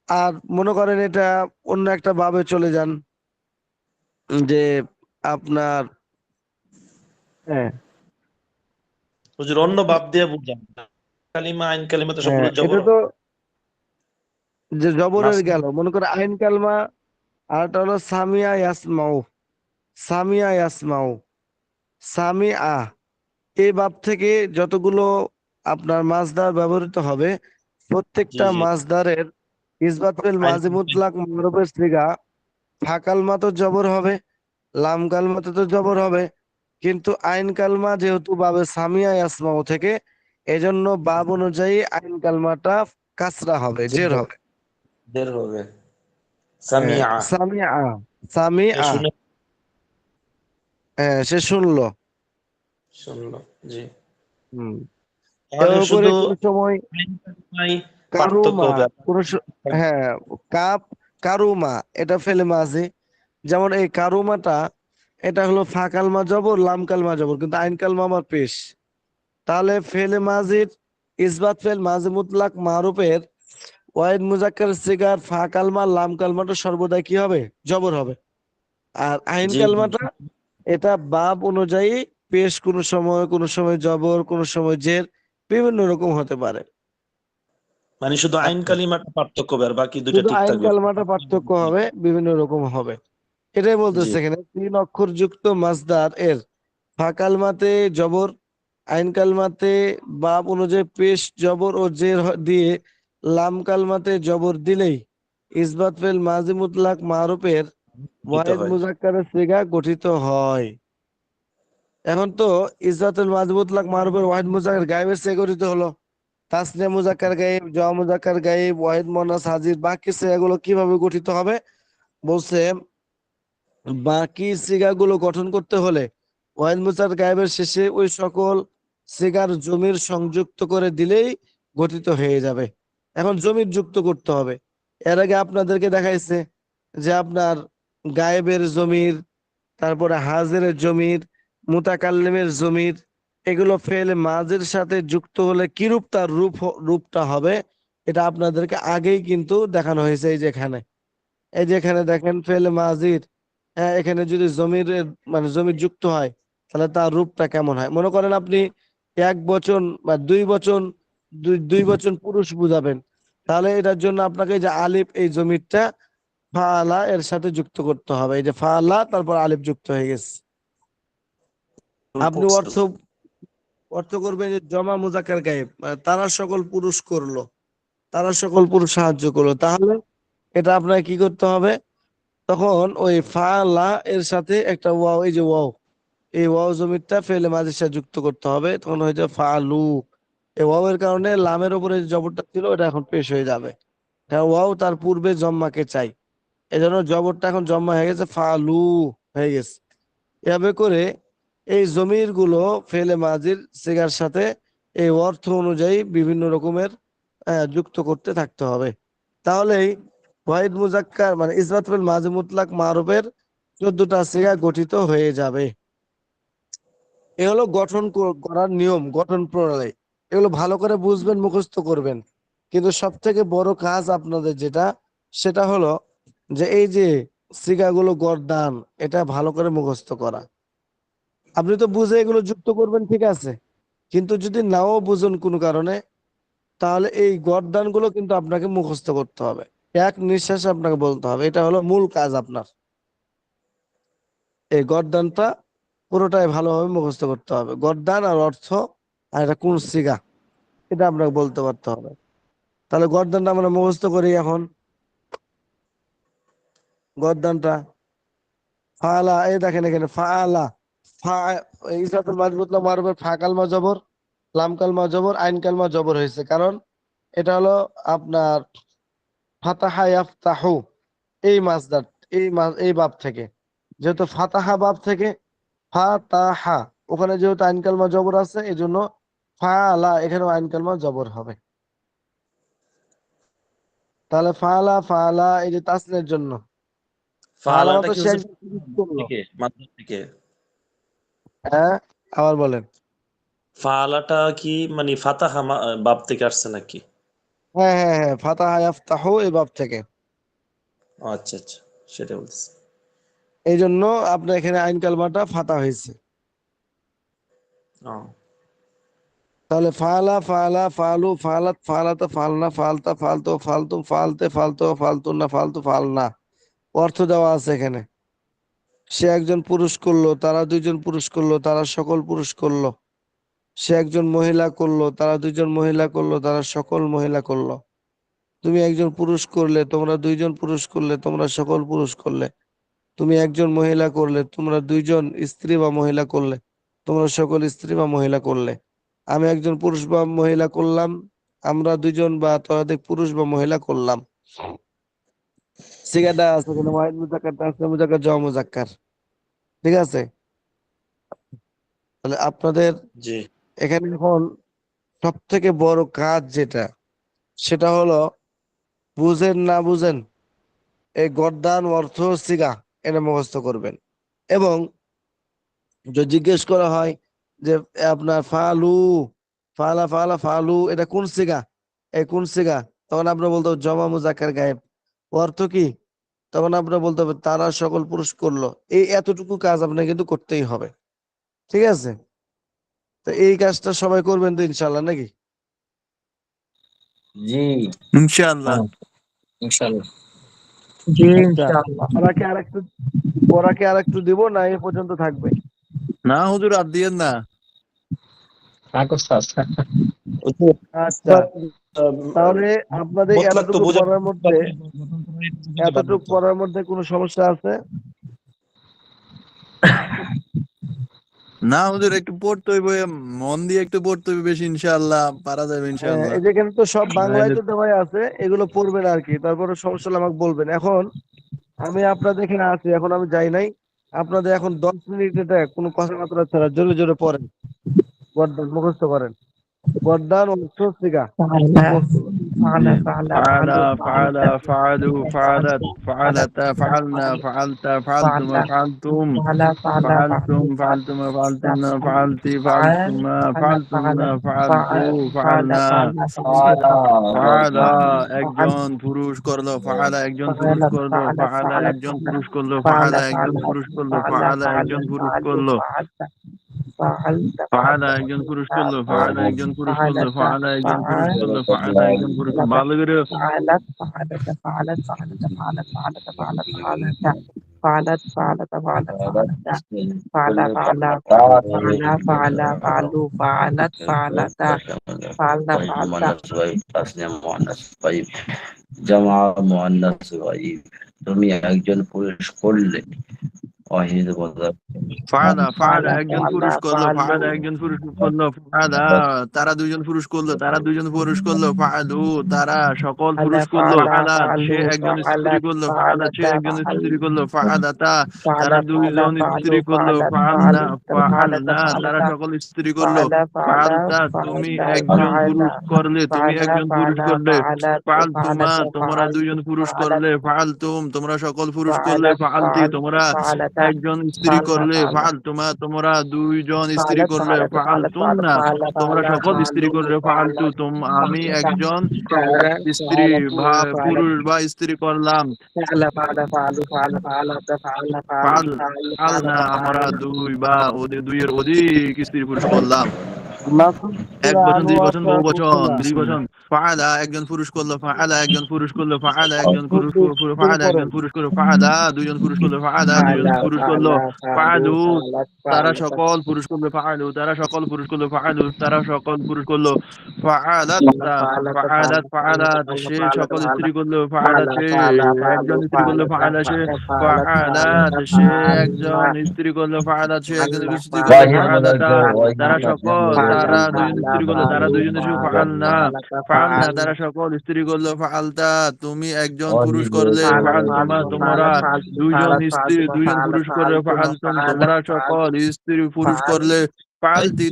Speaker 1: আর মনে করেন এটা অন্য একটা বাবে চলে যান, যে আপনার হ্যাঁ
Speaker 5: হুজুর অন্য বাপ দিয়ে বুঝান, কালিমা আইন কালিমা তো
Speaker 1: হ্যাঁ
Speaker 5: সবগুলো জবর
Speaker 1: এটা তো যে জবরের
Speaker 5: নাস-
Speaker 1: গেল, মনে করেন আইন কালমা, আর একটা হলো সামিয়া ইয়াসমাউ, সামিয়া ইয়াসমাউ, সামিআ, এই বাব থেকে যতগুলো আপনার মাসদার ব্যবহৃত হবে,
Speaker 5: জি
Speaker 1: প্রত্যেকটা
Speaker 5: জি
Speaker 1: মাসদারের ইসবাত ফিল
Speaker 5: আইন
Speaker 1: মাজি মুতলাক মারুফের সিগা ফা কালমা তো জবর হবে, লাম কালমা তো জবর হবে, কিন্তু আইন কালমা যেহেতু বাবে সামিয়া ইয়াসমাউ থেকে, এজন্য বাব অনুযায়ী আইন কালমাটা কাসরা হবে, জের হবে।
Speaker 5: দের হবে
Speaker 1: হ্যাঁ,
Speaker 5: সামিয়া,
Speaker 1: সামিয়া,
Speaker 5: এ
Speaker 1: সামিয়া,
Speaker 5: শুনে
Speaker 1: হ্যাঁ সে শুনলো।
Speaker 5: শুনলো। জি,
Speaker 1: হম,
Speaker 5: তাহলে
Speaker 1: এভাবে করে
Speaker 5: শুধু
Speaker 1: কোন সময়
Speaker 5: আইন কালিমায় পার্থক্য
Speaker 1: কারুমা,
Speaker 5: হবে।
Speaker 1: কোন হ্যাঁ কাপ, কারুমা এটা ফেলে মাঝে, যেমন এই কারুমাটা এটা হলো ফা কালমা জবর, লাম কালমা জবর, কিন্তু আইন কালমা আমার পেশ। তাহলে ফেলে মাজির ইসবাত ফেল মাঝে মুতলাক মারুফের ওয়াহিদ মুজাক্কার সিগার ফা কালমা লাম কালমাটা সর্বদাই কি হবে, জবর হবে। আর আইন
Speaker 5: জি জি,
Speaker 1: কালমাটা এটা বাব অনুযায়ী পেশ, কোন সময় জবর, কোন সময় জের, বিভিন্ন রকম হতে পারে।
Speaker 5: মানে শুধু আইন
Speaker 1: আচ্ছা,
Speaker 5: কালিমাটা পার্থক্য হবে আর বাকি দুইটা
Speaker 1: শুধু
Speaker 5: ঠিক
Speaker 1: আইন
Speaker 5: থাকবে।
Speaker 1: কালমাটা পার্থক্য হবে, বিভিন্ন রকম হবে, এটাই
Speaker 5: জি
Speaker 1: বলতেছে এখানে। তিন অক্ষর যুক্ত মাসদার এর ফা কালমাতে জবর, আইন কালমাতে বাব অনুযায়ী পেশ জবর ও জের দিয়ে, লাম কালমাতে জবর দিলেই ইসবাত ফেল মাজি মুতলাক মারুফের
Speaker 5: দিতে
Speaker 1: ওয়াহিদ
Speaker 5: হয়।
Speaker 1: মুজাক্কারের সিগা গঠিত হয়। এখন তো ইসবাতুল মাজি মুতলাক মারুফের ওয়াহিদ মুজাক্কার গায়েবের সিগা গঠিত হলো, তাসনিয়া মুজাক্কার গায়েব, জওয়া মুজাক্কার গায়েব, ওয়াহিদ মুয়ান্নাস হাজির, বাকি সিগাগুলো কিভাবে গঠিত হবে বলছে। বাকি সিগাগুলো গঠন করতে হলে ওয়াহিদ মুজাক্কার গায়েবের শেষে ওই সকল সিগার জমির সংযুক্ত করে দিলেই গঠিত হয়ে যাবে। এখন জমির যুক্ত করতে হবে। এর আগে আপনাদেরকে দেখাইছে যে আপনার গায়েবের জমির, তারপরে হাজিরের জমির, মুতাকাল্লিমের জমির, এগুলো ফেলে মাঝের সাথে যুক্ত হলে কিরূপ তার রূপটা হবে, এটা আপনাদেরকে আগেই কিন্তু দেখানো হয়েছে। এই যে এখানে দেখেন ফেলে মাজির, হ্যাঁ এখানে যদি জমির মানে জমির যুক্ত হয়, তাহলে তার রূপটা কেমন হয়। মনে করেন আপনি এক বচন বা দুই বচন, দুই বচন পুরুষ বুঝাবেন, তাহলে এটার জন্য আপনাকে এই যে আলিফ, এই জমিরটা ফাআলা এর সাথে যুক্ত করতে হবে। এই যে ফাআলা তারপর আলিফ যুক্ত হয়ে গেছে। আপনি অর্থ অর্থ করবেন যে জমা মুজাক্কার গায়েব, মানে তারা সকল পুরুষ করলো, তারা সকল পুরুষ সাহায্য করলো, তাহলে এটা আপনাকে কি করতে হবে, তখন ওই ফাআলা এর সাথে একটা ওয়াও, এই যে ওয়াও, এই ওয়াও জমিরটা ফেলে মাঝে সাথে যুক্ত করতে হবে, তখন হয়ে যাবে ফাআলু। এই ওয়াও এর কারণে লামের উপরে যে জবরটা ছিল ওটা এখন পেশ হয়ে যাবে, কারণ ওয়াও তার পূর্বে জম্মাকে চাই, এজন্য জবরটা এখন জম্মা হয়ে গেছে, ফাআলু হয়ে গেছে। এভাবে করে এই জমির গুলো ফেলে মাজির সিগার সাথে এই অর্থ অনুযায়ী বিভিন্ন রকমের যুক্ত করতে থাকতে হবে। তাহলেই ওয়াহিদ মুজাক্কার মানে ইসবাতুল মাজি মুতলাক মারুফের 14টা সিগা গঠিত হয়ে যাবে। এ হলো গঠন করার নিয়ম, গঠন প্রণালী। এগুলো ভালো করে বুঝবেন, মুখস্থ করবেন। কিন্তু সব থেকে বড় কাজ আপনাদের যেটা, সেটা হলো যে এই যে সিগাগুলো গর্দান, এটা ভালো করে মুখস্থ করা। আপনি তো বুঝে এগুলো যুক্ত করবেন, ঠিক আছে, কিন্তু যদি নাও বুঝুন কোনো কারণে, তাহলে এই গর্দান গুলো কিন্তু আপনাকে মুখস্থ করতে হবে, এক নিঃশ্বাসে আপনাকে বলতে হবে। এটা হলো মূল কাজ আপনার, এই গর্দানটা পুরোটাই ভালোভাবে মুখস্থ করতে হবে, গর্দান আর অর্থ, আর এটা কোন সিগা, এটা আপনাকে বলতে পারতে হবে। তাহলে গর্দানটা আমরা মুখস্থ করি এখন। গর্দানটা ফালা, এই দেখেন এখানে ফালা, ফা, ইসাতুল মাজবুত মারুফের ফা কালমা জবর, লাম কালমা জবর, আইন কালমা জবর হয়েছে, কারণ এটা হলো আপনার ফাতাহা ইয়াফতাহু, এই মাসদার, এই বাব থেকে, যেহেতু ফাতাহা বাব থেকে, ফাতাহা, ওখানে যেহেতু আইন কালমা জবর আছে, এই জন্য ফালা এখানেও আইন কালমা জবর হবে। তাহলে ফালা, ফালা এই যে তাসনের জন্য, ফালা
Speaker 5: ফালাটা
Speaker 1: মাত্র
Speaker 5: কি
Speaker 1: সে
Speaker 5: হচ্ছে
Speaker 1: একজন পুরুষ করলো।
Speaker 5: থেকে মাদ্রাস থেকে?
Speaker 1: হ্যাঁ, আবার বলেন।
Speaker 5: ফালাটা কি মানে ফাতাহা বাব থেকে আসছে নাকি?
Speaker 1: হ্যাঁ হ্যাঁ হ্যাঁ, ফাতাহা ইয়াফতাহু এই বাব থেকে।
Speaker 5: আচ্ছা আচ্ছা, সেটা বলছি।
Speaker 1: এই জন্য আপনার এখানে আইন কালমাটা ফাতা হয়েছে।
Speaker 5: ও,
Speaker 1: তাহলে ফালা ফালা ফালু ফালাত ফালাতা ফালনা ফালতা ফালতু ফালতুম ফালতে ফালতু ফালতুনা ফালতু ফালনা, অর্থ দেওয়া আছে এখানে। সে একজন পুরুষ করলো, তারা দুইজন পুরুষ করলো, তারা সকল পুরুষ করলো। সে একজন মহিলা করলো, তারা দুইজন মহিলা করলো, তারা সকল মহিলা করলো। তুমি একজন পুরুষ করলে, তোমরা দুইজন পুরুষ করলে, তোমরা সকল পুরুষ করলে। তুমি একজন মহিলা করলে, তোমরা দুইজন স্ত্রী বা মহিলা করলে, তোমরা সকল স্ত্রী বা মহিলা করলে। আমি একজন পুরুষ বা মহিলা করলাম, আমরা দুইজন বা ততোধিক পুরুষ বা মহিলা করলাম। সিগাটা আছে কিন্তু ওয়াহিদ মুজাক্কার, তাসনিয়া মুজাক্কার, জমা মুজাক্কার। ঠিক আছে? তাহলে আপনাদের
Speaker 5: জি।
Speaker 1: এখানে এখন সব থেকে বড় কাজ যেটা, সেটা হলো বুঝেন না বুঝেন এই গর্দান অর্থ সিগা এটা মুখস্থ করবেন। এবং যদি জিজ্ঞেস করা হয় যে আপনার ফালু ফালা ফালা ফালু এটা কোন সিগা, এই কোন সিগা, তখন আপনার বলতে হবে জমা মুজাক্কার গায়েব। অর্থ কি? তখন আপনার বলতে হবে তারা সকল পুরুষ করলো। এই এতটুকু কাজ আপনাকে কিন্তু করতেই হবে। ঠিক আছে? তো এই কাজটা সবাই করবেন তো ইনশাল্লাহ, নাকি?
Speaker 2: জি।
Speaker 7: ইনশাআল্লাহ।
Speaker 6: ইনশাআল্লাহ।
Speaker 8: জি
Speaker 1: আচ্ছা,
Speaker 8: ইনশাআল্লাহ।
Speaker 1: ওরা কি আরেকটু দিব না এ পর্যন্ত থাকবে?
Speaker 7: না হুজুর, আর দিয়েন না।
Speaker 6: থাক ওস্তাদ।
Speaker 1: আচ্ছা, তাহলে আপনাদের
Speaker 5: মতলব তো বোঝা
Speaker 1: এতটুকু পড়ার মধ্যে কোনো সমস্যা আছে?
Speaker 7: না হুজুর, একটু পড়তে হইবে, মন দিয়ে একটু পড়তে হইবে বেশি, ইনশাআল্লাহ পারা যাবে
Speaker 1: হ্যাঁ,
Speaker 7: ইনশাআল্লাহ।
Speaker 1: এই যেখানে তো সব বাংলায়
Speaker 7: নাইলে
Speaker 1: তো দেওয়াই আছে, এগুলো পড়বেন আর কি। তারপরে সমস্যা হলে আমাকে বলবেন। এখন আমি আপনাদের এখানে আছি, এখন আমি যাই নাই। আপনাদের এখন 10 মিনিট এটা কোনো কথাবার্তা ছাড়া জোরে জোরে পড়েন, বর্দান মুখস্থ করেন। বর্দান অর্থ সিগা
Speaker 8: ফালা
Speaker 7: জি।
Speaker 8: ফালা
Speaker 7: ফাআলা
Speaker 8: ফালু
Speaker 7: ফাআলা ফাআলু ফাআলাত ফাআলাতা ফাআলনা
Speaker 8: ফালু
Speaker 7: ফাআলতা ফাআলতুমা
Speaker 8: ফালা
Speaker 7: ফাআলতুম
Speaker 8: ফালা ফালা
Speaker 7: ফাআলতুম
Speaker 8: ফালু
Speaker 7: ফাআলতুমা ফাআলতুন্না
Speaker 8: ফালু
Speaker 7: ফাআলতি
Speaker 8: ফাল
Speaker 7: ফাআলতুমা
Speaker 8: ফালা
Speaker 7: ফাআলতুন্না ফাআলতু
Speaker 8: ফালা
Speaker 7: ফাআলনা।
Speaker 8: ফালা
Speaker 2: ফালা
Speaker 7: ফাআলা
Speaker 8: ফাল
Speaker 7: একজন পুরুষ করলো, ফাআলা একজন পুরুষ
Speaker 8: ফালা
Speaker 7: করলো,
Speaker 8: ফালা
Speaker 7: ফাআলা
Speaker 8: ফালা
Speaker 7: একজন পুরুষ করলো,
Speaker 8: ফালা
Speaker 7: ফাআলা একজন
Speaker 8: ফালা
Speaker 7: পুরুষ করলো,
Speaker 8: ফালা
Speaker 7: ফাআলা
Speaker 8: ফালা
Speaker 7: একজন পুরুষ
Speaker 8: ফালু
Speaker 7: করলো,
Speaker 8: ফালতা ফালতা
Speaker 7: ফাআলা
Speaker 8: ফালতা
Speaker 7: একজন পুরুষ
Speaker 8: ফালতা
Speaker 7: করলো, ফাআলা একজন পুরুষ করলো,
Speaker 8: ফালতা
Speaker 7: ফাআলা একজন পুরুষ
Speaker 8: ফাল
Speaker 7: করলো, ফাআলা একজন পুরুষ করলো। ভালো করে
Speaker 8: فعلت فعلت فعلت فعلت فعلت فعلت فعلت فعلت فعلت فعلت فعلت فعلت فعل فعل فعل فعل فعلوا فعلت فعلت فعلت فعلت
Speaker 2: জামা মুআন্নাস গায়ব। তুমি একজন পুরুষ করলে, ওয়াহিদ বদল
Speaker 7: ফাআলা
Speaker 8: فعل
Speaker 7: ফাআলা একজন
Speaker 8: فعل
Speaker 7: পুরুষ করলো, ফাআলা
Speaker 8: فعلوا
Speaker 7: একজন পুরুষ করলো, ফাআলা তারা দুইজন পুরুষ করলো, তারা দুইজন পুরুষ করলো, ফাআলু তারা সকল
Speaker 8: فعل
Speaker 7: পুরুষ করলো,
Speaker 8: فعل
Speaker 7: ফাআলাত সে
Speaker 8: فعلوا
Speaker 7: একজন স্ত্রী
Speaker 8: فعلت
Speaker 7: করলো, ফাআলাত
Speaker 8: فعلت
Speaker 7: সে একজন স্ত্রী করলো,
Speaker 8: فعلتم
Speaker 7: ফাআলাতা
Speaker 8: فعل
Speaker 7: তারা
Speaker 8: فعل
Speaker 7: দুইজন স্ত্রী
Speaker 8: فعلوا
Speaker 7: করলো,
Speaker 8: فعلت
Speaker 7: ফাআলনা
Speaker 8: فعلت فعلت
Speaker 7: ফাআলনা তারা
Speaker 8: فعلت
Speaker 7: সকল স্ত্রী করলো,
Speaker 8: فعل فعل
Speaker 7: ফাআলতা তুমি
Speaker 8: فعلت
Speaker 7: একজন
Speaker 8: فعل
Speaker 7: পুরুষ করলে, তুমি
Speaker 8: فعل
Speaker 7: একজন পুরুষ
Speaker 8: فعل
Speaker 7: করলে,
Speaker 8: فعلت
Speaker 7: ফাআলতুমা
Speaker 8: فعلت
Speaker 7: তোমরা
Speaker 8: فعلت
Speaker 7: দুইজন পুরুষ
Speaker 8: فعلت
Speaker 7: করলে, ফাআলতুম তোমরা সকল পুরুষ করলে,
Speaker 8: فعلت
Speaker 7: ফাআলতি
Speaker 8: فعل
Speaker 7: তোমরা
Speaker 8: فعلت
Speaker 7: একজন স্ত্রী
Speaker 8: فعل
Speaker 7: করলে,
Speaker 8: فعل
Speaker 7: ফাআলতুমা তোমরা দুইজন স্ত্রী
Speaker 8: فعلت
Speaker 7: করলে,
Speaker 8: فعلت فعلت
Speaker 7: ফাআলতুম
Speaker 8: فعلت
Speaker 7: না
Speaker 8: فعل
Speaker 7: তোমরা
Speaker 8: فعل
Speaker 7: সকল স্ত্রী
Speaker 8: فعلوا
Speaker 7: করলে, ফাআলতু
Speaker 8: فعلت
Speaker 7: আমি
Speaker 8: فعلت
Speaker 7: একজন
Speaker 8: فعل
Speaker 7: স্ত্রী
Speaker 8: فعل
Speaker 7: বা
Speaker 8: فعلت
Speaker 7: পুরুষ বা স্ত্রী করলাম।
Speaker 8: فعل فعل فعلوا فعل فعلت فعل
Speaker 7: ফাল
Speaker 8: فعل فعل
Speaker 7: ফাল না
Speaker 8: فعلت
Speaker 7: আমরা
Speaker 8: فعلت
Speaker 7: দুই বা ওদের দুইয়ের অধিক স্ত্রী পুরুষ করলাম।
Speaker 1: মাসুদ
Speaker 7: এক
Speaker 1: সূরা
Speaker 7: বচন, দুই
Speaker 1: আনোয়ার
Speaker 7: বচন, বহু বচন,
Speaker 1: বিসমিল্লাহ।
Speaker 7: দ্বিবচন। ফাআলা একজন পুরুষ করলো, ফাআলা একজন পুরুষ করলো, ফাআলা একজন পুরুষ
Speaker 1: শুরু
Speaker 7: ফাআলা একজন
Speaker 1: করেন।
Speaker 7: পুরুষ করলো, ফাআলা দুইজন পুরুষ করলো, ফাআলা দুইজন
Speaker 8: فعل
Speaker 7: পুরুষ করলো,
Speaker 8: فعل فعلوا
Speaker 7: ফাআলু
Speaker 8: فعلت
Speaker 7: তারা
Speaker 8: فعلت
Speaker 7: সকল পুরুষ করলো, ফাআলু তারা সকল পুরুষ করলো, ফাআলু তারা সকল পুরুষ করলো, ফাআলাত
Speaker 8: فعلت
Speaker 7: ফাআলাত
Speaker 8: فعلت فعلت
Speaker 7: ফাআলাত
Speaker 8: فعلت
Speaker 7: সে
Speaker 8: فعلت
Speaker 7: সকল
Speaker 8: فعلت
Speaker 7: স্ত্রী করলো, ফাআলাত
Speaker 8: فعل
Speaker 7: সে
Speaker 8: فعل
Speaker 7: একজন
Speaker 8: فعلوا
Speaker 7: স্ত্রী করলো,
Speaker 8: فعلت
Speaker 7: ফাআলা সে
Speaker 8: فعلت
Speaker 7: ফাআলাত
Speaker 8: فعلت
Speaker 7: সে একজন
Speaker 8: فعلنا
Speaker 7: স্ত্রী করলো, ফাআলাত সে একজন
Speaker 8: فعلنا
Speaker 7: স্ত্রী করলো,
Speaker 2: ওয়াহিদ
Speaker 8: فعلنا
Speaker 2: বদল
Speaker 7: ফাআলাতা
Speaker 2: ওয়াহিদ
Speaker 7: তারা
Speaker 8: فعل
Speaker 7: সকল
Speaker 8: فعل
Speaker 7: তারা দুইজন
Speaker 8: فعل
Speaker 7: স্ত্রী করলো, তারা
Speaker 8: فعلوا
Speaker 7: দুইজন এসে
Speaker 8: فعلت
Speaker 7: ফাআলনা
Speaker 8: فعلت
Speaker 7: ফাআলনা
Speaker 8: فعل
Speaker 7: তারা সকল স্ত্রী করলো, ফাআলতা তুমি একজন পুরুষ করলে,
Speaker 8: فعل
Speaker 7: ফাআলতুমা
Speaker 8: فعلت
Speaker 7: তোমরা
Speaker 8: فعلت فعلت
Speaker 7: দুইজন
Speaker 8: فعلت
Speaker 7: স্ত্রী
Speaker 8: فعلت
Speaker 7: দুইজন
Speaker 8: فعل
Speaker 7: পুরুষ করলে,
Speaker 8: فعلتم
Speaker 7: ফাআলতুম
Speaker 8: فعلت
Speaker 7: তোমরা সকল
Speaker 8: فعلت
Speaker 7: স্ত্রী পুরুষ
Speaker 8: فعل
Speaker 7: করলে, ফালতি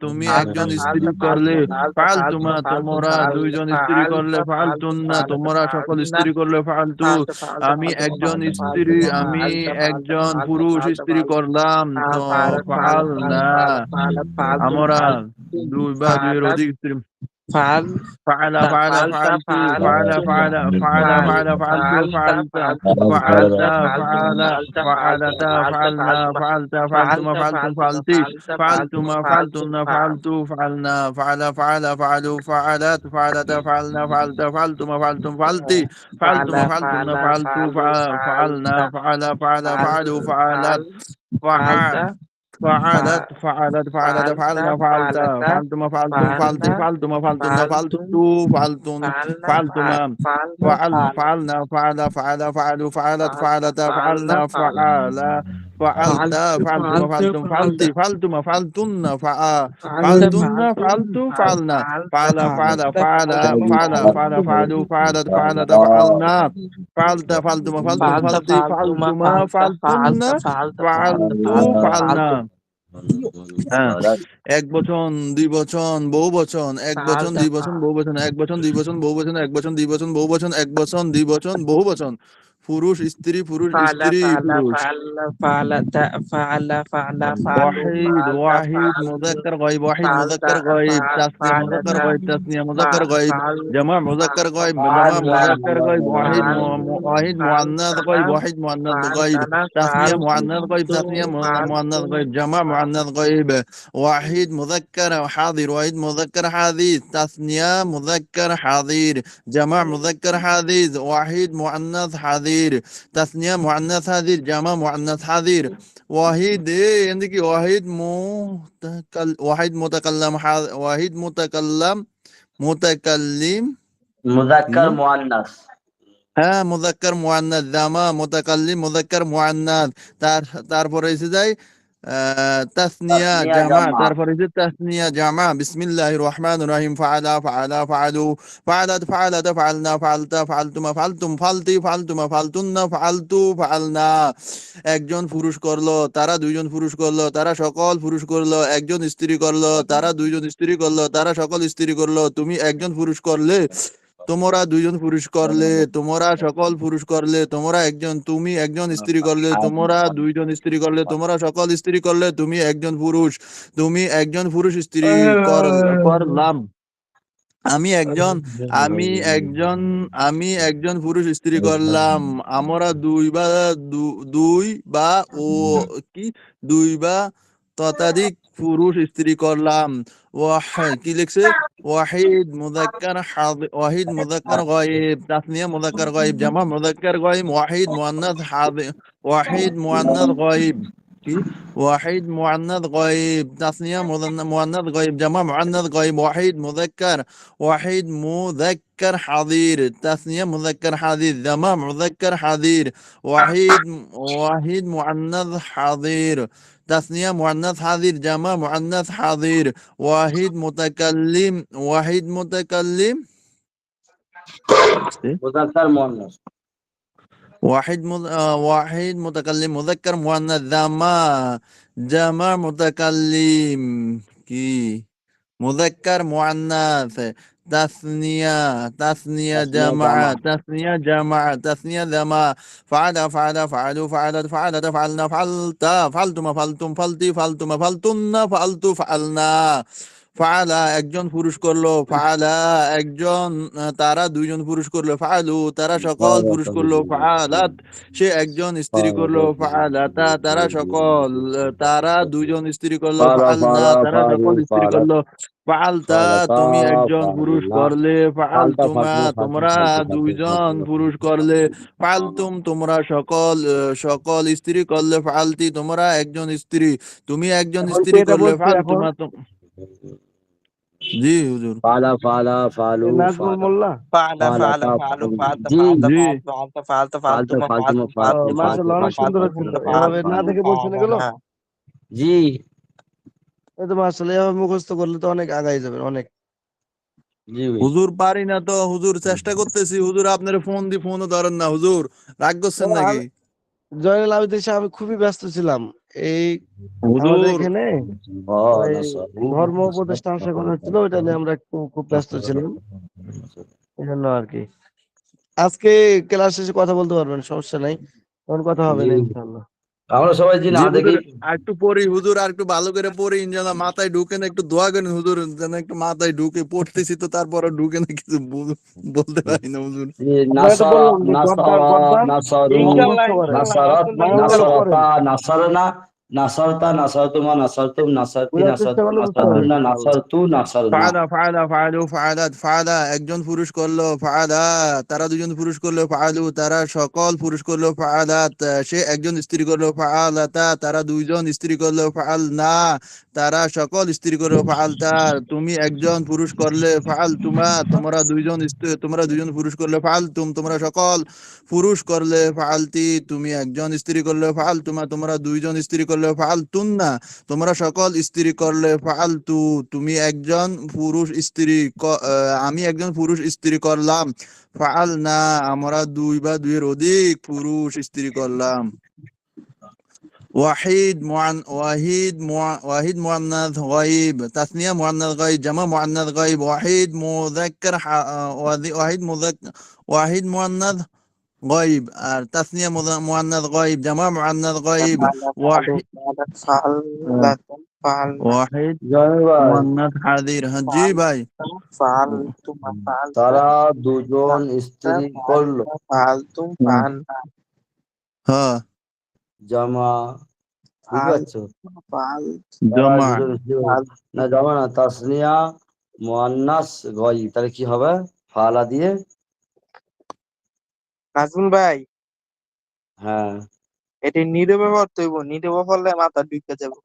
Speaker 7: তুমি
Speaker 8: ফালতা
Speaker 7: একজন স্ত্রী
Speaker 8: ফালতা
Speaker 7: করলে,
Speaker 8: ফালতা
Speaker 7: ফালতুমা
Speaker 8: ফালতা
Speaker 7: তোমরা দুইজন স্ত্রী করলে,
Speaker 8: ফালতা
Speaker 7: ফালতুন্না
Speaker 8: ফালতা
Speaker 7: তোমরা সকল
Speaker 8: ফালতা
Speaker 7: স্ত্রী করলে, ফালতু
Speaker 8: ফালতা ফালতা
Speaker 7: আমি
Speaker 8: ফালতা
Speaker 7: একজন
Speaker 8: ফালতা
Speaker 7: স্ত্রী,
Speaker 8: ফালতা
Speaker 7: আমি
Speaker 8: ফালতা
Speaker 7: একজন
Speaker 8: ফালতা
Speaker 7: পুরুষ
Speaker 8: ফালতা
Speaker 7: স্ত্রী
Speaker 8: ফালতা
Speaker 7: করলাম, তো
Speaker 8: ফালতা
Speaker 7: ফাল
Speaker 8: ফালতা
Speaker 7: না
Speaker 8: ফালতা ফালতা
Speaker 7: আমরা
Speaker 8: ফালতা
Speaker 7: দুই বা দুইয়ের
Speaker 8: ফালতা
Speaker 7: অধিক স্ত্রী
Speaker 8: ফালতা
Speaker 7: فعل فعل
Speaker 8: falta
Speaker 7: فعلت فعل
Speaker 8: faltuna
Speaker 7: فعل فعل فعل فعلت
Speaker 8: falta
Speaker 7: فعلت
Speaker 8: falta
Speaker 7: فعلت
Speaker 8: faltuma
Speaker 7: فعل
Speaker 8: falta faltuma
Speaker 7: فعلت
Speaker 8: falta
Speaker 7: فعلنا
Speaker 8: faltuma
Speaker 7: فعلت فعلتم
Speaker 8: falta
Speaker 7: فعلتم
Speaker 8: faltuma
Speaker 7: فعلتي
Speaker 8: falta faltuma
Speaker 7: فعلتما
Speaker 8: faltuma
Speaker 7: فعلتن فعلت فعلنا فعل فعل فعلوا فعلت فعلت فعلنا فعلت فعلتما فعلتم فعلتي فعلتما
Speaker 8: fala
Speaker 7: فعلتن
Speaker 8: fala
Speaker 7: فعلت
Speaker 8: falu
Speaker 7: فعلنا
Speaker 8: falta
Speaker 7: فعل فعل فعلوا
Speaker 8: fal
Speaker 7: فعلت فعل
Speaker 8: falta
Speaker 7: فعلت
Speaker 8: fa-
Speaker 7: فعلت فعلت
Speaker 8: falta
Speaker 7: فعلنا فعلت
Speaker 8: falta
Speaker 7: فعلتما فعلتم فعلتي
Speaker 8: falta
Speaker 7: فعلتما فعلتن فعلت
Speaker 8: faltum
Speaker 7: فعلتن
Speaker 8: falna
Speaker 7: فعلتما
Speaker 8: falta
Speaker 7: فعل
Speaker 8: fala
Speaker 7: فعلنا فعل فعل فعلوا فعلت
Speaker 8: falta
Speaker 7: فعلت
Speaker 8: falna
Speaker 7: فعلنا
Speaker 8: fal
Speaker 7: فعل فعلت
Speaker 8: falta
Speaker 7: فعلتما
Speaker 8: falta
Speaker 7: فعلتم
Speaker 8: falta
Speaker 7: فعلتي فعلتما فعلتن
Speaker 8: falta
Speaker 7: فعلتن
Speaker 8: faltum
Speaker 7: فعلت
Speaker 8: fal
Speaker 7: فعلنا
Speaker 8: falta
Speaker 7: فعل فعل
Speaker 8: falta
Speaker 7: فعل
Speaker 8: faltuma
Speaker 7: فعل فعل
Speaker 8: faltum
Speaker 7: فعلوا فعلت فعلت فعلنا فعلت فعلتما فعلتم
Speaker 8: falta
Speaker 7: فعلتي
Speaker 8: faltuma
Speaker 7: فعلتما
Speaker 8: falta
Speaker 7: فعلتن
Speaker 8: falta falta falta
Speaker 7: فعلت
Speaker 8: falta
Speaker 7: فعلنا
Speaker 8: faltum
Speaker 7: হ্যাঁ, এক বচন, দুই বচন, বহু বচন, এক বচন,
Speaker 8: falta
Speaker 7: দুই বচন,
Speaker 8: fa-
Speaker 7: বহু বচন, এক বচন, দুই বচন, বহু বচন, এক বচন, দুই বচন, বহু বচন, এক বচন, দুই বচন, বহু বচন, পুরুষ স্ত্রী, পুরুষ
Speaker 8: fala
Speaker 7: স্ত্রী,
Speaker 8: fala
Speaker 7: পুরুষ।
Speaker 8: fala falta fala fala falu
Speaker 7: Wahid
Speaker 8: falta
Speaker 7: Wahid
Speaker 8: faltu
Speaker 7: মুযাক্কার গায়ব, Wahid
Speaker 8: falta
Speaker 7: মুযাক্কার গায়ব, Tasnia মুযাক্কার
Speaker 8: falta
Speaker 7: গায়ব, Tasnia মুযাক্কার গায়ব,
Speaker 8: fal
Speaker 7: জামা মুযাক্কার
Speaker 8: falta
Speaker 7: গায়ব, জামা
Speaker 8: falta
Speaker 7: মুযাক্কার গায়ব, Wahid
Speaker 8: fal
Speaker 7: Wahid মুআন্নাস
Speaker 8: faltana
Speaker 7: গায়ব, Wahid মুআন্নাস গায়ব,
Speaker 8: faltana
Speaker 7: Tasnia মুআন্নাস গায়ব,
Speaker 8: faltu
Speaker 7: Tasnia মুআন্নাস
Speaker 8: faltum
Speaker 7: গায়ব, জামা মুআন্নাস গায়ব, ওয়াহিদ মুযাক্কার হাযির, ওয়াহিদ মুযাক্কার হাযির, তাসনিয়া মুযাক্কার হাযির, জামা মুযাক্কার হাযির, ওয়াহিদ মুআন্নাস হাযির, তাসনিয়া মুআন্নাস হাযির, জামা মুআন্নাস হাযির, ওয়াহিদ عندك واحد واحد متكلم واحد متكلم متكلم
Speaker 2: মুযাক্কার মুআন্নাস
Speaker 7: হ্যাঁ মুযাক্কার মুআন্নাস, জামা মুতাকাল্লিম মুযাক্কার মুআন্নাস, তারপরে এসে যায় তাসনিয়া
Speaker 2: তাসনিয়া
Speaker 7: জামা,
Speaker 2: জামা
Speaker 7: তারপরে এসে তাসনিয়া জামা। বিসমিল্লাহির রহমানির রহিম। ফাআলা ফাআলা ফাআলু ফাআলাত ফাআলাত ফাআলনা ফাআলতা ফাআলতুমা ফাআলতুম ফাআলতি ফাআলতুমা ফাআলতুন্না ফাআলতু ফাআলনা। একজন পুরুষ করলো, তারা দুইজন পুরুষ করলো, তারা সকল পুরুষ করলো। একজন স্ত্রী করলো, তারা দুইজন স্ত্রী করলো, তারা সকল স্ত্রী করলো। তুমি একজন পুরুষ করলে, তোমরা দুইজন পুরুষ করলে, তোমরা সকল পুরুষ করলে। তোমরা একজন, তুমি একজন স্ত্রী করলে, তোমরা দুইজন স্ত্রী করলে, তোমরা সকল স্ত্রী করলে। তুমি একজন পুরুষ, তুমি একজন পুরুষ স্ত্রী করলাম। আমি একজন, আমি একজন, আমি একজন পুরুষ স্ত্রী করলাম। আমরা দুই বা ও কি দুই বা ততোধিক পুরুষ স্ত্রী করলাম। কি লিখছে? ওয়াহিদ মুযাক্কার হাযির, ওয়াহিদ মুযাক্কার গায়ব, তাসনিয়া মুযাক্কার গায়ব, জামা মুযাক্কার গায়ব, ওয়াহিদ মুআন্নাস হাযির, ওয়াহিদ মুআন্নাস গায়ব, কি ওয়াহিদ মুআন্নাস গায়ব, তাসনিয়া মুআন্নাস গায়ব, জামা মুআন্নাস গায়ব, ওয়াহিদ মুযাক্কার, ওয়াহিদ মুযাক্কার হাযির, তাসনিয়া মুযাক্কার হাযির, জামা মুযাক্কার হাযির, ওয়াহিদ মুআন্নাস হাযির, তাসনিয়া মুআন্নাস হাযির, জামা মুআন্নাস হাযির, ওয়াহিদ মুতাকাল্লিম, ওয়াহিদ মুতাকাল্লিম,
Speaker 2: মুযাক্কার মুআন্নাস
Speaker 7: ওয়াহিদ মুতাকাল্লিম মুযাক্কার মুআন্নাস, জামা জামা মুতাকাল্লিম, কি মুযাক্কার মুআন্নাস, তাসনিয়া তাসনিয়া
Speaker 2: তাসনিয়া
Speaker 7: জামা,
Speaker 2: জামা
Speaker 7: তাসনিয়া জামা, তাসনিয়া জামা। ফাআলা ফাআলা ফাআলু ফাআলাত ফাআলাতা ফাআলনা ফাআলতা ফাআলতুমা ফাআলতুম ফাআলতি ফাআলতুমা ফাআলতুন্না ফাআলতু ফাআলনা। ফাআলা একজন পুরুষ করলো, ফাআলা একজন, তারা দুইজন পুরুষ করলো, ফাআলু তারা সকল পুরুষ করলো, ফাআলাত সে একজন স্ত্রী করলো, ফাআলাতা তারা সকল, তারা দুইজন স্ত্রী করলো,
Speaker 2: ফালা
Speaker 7: ফাআলনা
Speaker 2: ফালা
Speaker 7: তারা
Speaker 2: ফালু
Speaker 7: সকল স্ত্রী
Speaker 2: ফালাত
Speaker 7: করলো, ফাআলতা
Speaker 2: ফালাতা
Speaker 7: তুমি একজন পুরুষ
Speaker 2: ফালনা
Speaker 7: করলে,
Speaker 2: ফালতা
Speaker 7: ফাআলতুমা
Speaker 2: ফালতুমা ফালতু
Speaker 7: তোমরা
Speaker 2: ফালতু ফালতু
Speaker 7: দুইজন
Speaker 2: ফালতু
Speaker 7: পুরুষ করলে, ফাআলতুম তোমরা সকল সকল স্ত্রী করলে, ফাআলতি তোমরা একজন স্ত্রী, তুমি একজন
Speaker 1: এখন
Speaker 7: স্ত্রী
Speaker 1: এটা
Speaker 7: করলে,
Speaker 1: বলছে, এখন
Speaker 7: ফাআলতুমা জি হুজুর।
Speaker 2: ফালা ফালা ফালু
Speaker 1: নাজমুল
Speaker 2: ফালা
Speaker 1: মোল্লা।
Speaker 8: fala fala
Speaker 2: ফালাতা
Speaker 8: falu
Speaker 2: ফালু
Speaker 8: falta
Speaker 2: জি
Speaker 8: falta
Speaker 7: জি
Speaker 8: falta falta falta
Speaker 2: ফালতু
Speaker 8: faltuma
Speaker 2: ফালতুমা
Speaker 8: faltum faltum
Speaker 2: ফালতু
Speaker 1: মাশাআল্লাহ,
Speaker 8: faltuma
Speaker 1: অনেক সুন্দর
Speaker 2: ফালতু
Speaker 1: হয়েছে তো।
Speaker 8: faltuma
Speaker 2: ফালতু
Speaker 1: এভাবে
Speaker 8: faltum
Speaker 1: না
Speaker 2: ফালতু
Speaker 1: দেখে বলছেন
Speaker 8: fala
Speaker 1: এগুলো।
Speaker 8: হ্যাঁ
Speaker 2: জি
Speaker 1: এই তো মাশাআল্লাহ, এভাবে মুখস্থ করলে তো অনেক আগাই যাবেন, অনেক।
Speaker 2: জি ভাই
Speaker 7: হুজুর পারি না তো হুজুর, চেষ্টা করতেছি হুজুর, আপনার ফোনও ধরেন না হুজুর, রাগ করছেন নাকি?
Speaker 1: জয়নুল আবেদিন সাহেব, আমি খুবই ব্যস্ত ছিলাম। এই আমাদের
Speaker 7: হুজুর
Speaker 1: এখানে ওই ধর্ম উপদেষ্টা শেখানো হচ্ছিল, ওইটা নিয়ে আমরা একটু খুব ব্যস্ত ছিলাম, এই জন্য আর কি। আজকে ক্লাস শেষে কথা বলতে পারবেন, সমস্যা নাই, তখন কথা হবে না ইনশাআল্লাহ।
Speaker 2: আমরা সবাই যে
Speaker 7: জি
Speaker 2: না
Speaker 7: হুজুর,
Speaker 2: দেখি
Speaker 7: আর একটু পড়ি হুজুর, আর একটু ভালো করে পড়ি, যেন মাথায় ঢুকে না, একটু দোয়া করেন হুজুর যেন একটু মাথায় ঢুকে, পড়তেছি তো তারপরে ঢুকে না, কিছু বলতে পারি না হুজুর।
Speaker 1: আপনারা তো বললাম যে গদ্দার গদ্দার
Speaker 2: নাসারু
Speaker 8: ইনশাল্লাহ
Speaker 1: মুখস্থ করেন,
Speaker 8: ইনশাল্লাহ
Speaker 2: নাসারাত
Speaker 8: রসুল্লাহ
Speaker 1: বাংলাগুলো পড়েন,
Speaker 2: নাসারতা নাসারতা নাসারতুমা নাসারতুম নাসারতি
Speaker 1: বোঝার চেষ্টা
Speaker 2: নাসারতুম
Speaker 1: করলে বুঝতে পারবেন
Speaker 2: নাসারতুন্না
Speaker 1: ইনশাআল্লাহ।
Speaker 2: নাসারনা।
Speaker 7: ফাআলা একজন পুরুষ করলো, ফাআলা তারা দুজন পুরুষ করলো, ফাআলু তারা সকল পুরুষ করলো, ফাআলাত সে একজন স্ত্রী করলো, ফাআলাতা তারা দুইজন স্ত্রী করলো, ফাআলনা তারা সকল স্ত্রী করলো, ফাআলতা তুমি একজন পুরুষ করলে, ফাআলতুমা তোমরা দুইজন পুরুষ করলে, ফাআলতুম তোমরা সকল পুরুষ করলে, ফাআলতি তুমি একজন স্ত্রী করলে, ফাআলতুমা তোমরা দুইজন স্ত্রী করলে, ফাআলতুন্না তোমরা সকল স্ত্রী করলে, ফাআলতু তুমি একজন পুরুষ স্ত্রী আমি একজন পুরুষ স্ত্রী করলাম, ফাআলনা আমরা দুই বা দুইয়ের অধিক পুরুষ স্ত্রী করলাম। ওয়াহিদ মুআন্নাথ গায়ব তাসনিয়া মুআন্নাথ গায়ব জামা মুআন্নাথ গায়ব ওয়াহিদ মুআন্নাথ গায়ব আর তাসনিয়া মুআন্নাথ গায়ব জামা মুআন্নাথ গায়ব ওয়াহিদ ওয়াহিদ মুআন্নাথ হাজির। হ্যাঁ জি ভাই।
Speaker 2: তারা দুজন স্ত্রী করলো,
Speaker 7: হ্যাঁ
Speaker 2: জামা বুঝতে পারছো? তারা
Speaker 7: জমা
Speaker 2: দুজন স্ত্রী করলো। না জামা না, তাসনিয়া মুআন্নাস গায়ব, তাহলে কি হবে? ফালা দিয়ে,
Speaker 8: নাজমুল ভাই
Speaker 2: হ্যাঁ
Speaker 8: এটি নীরবে পড়তে হইব, নীরবে পড়লে মাথা ঢুকে যাবে।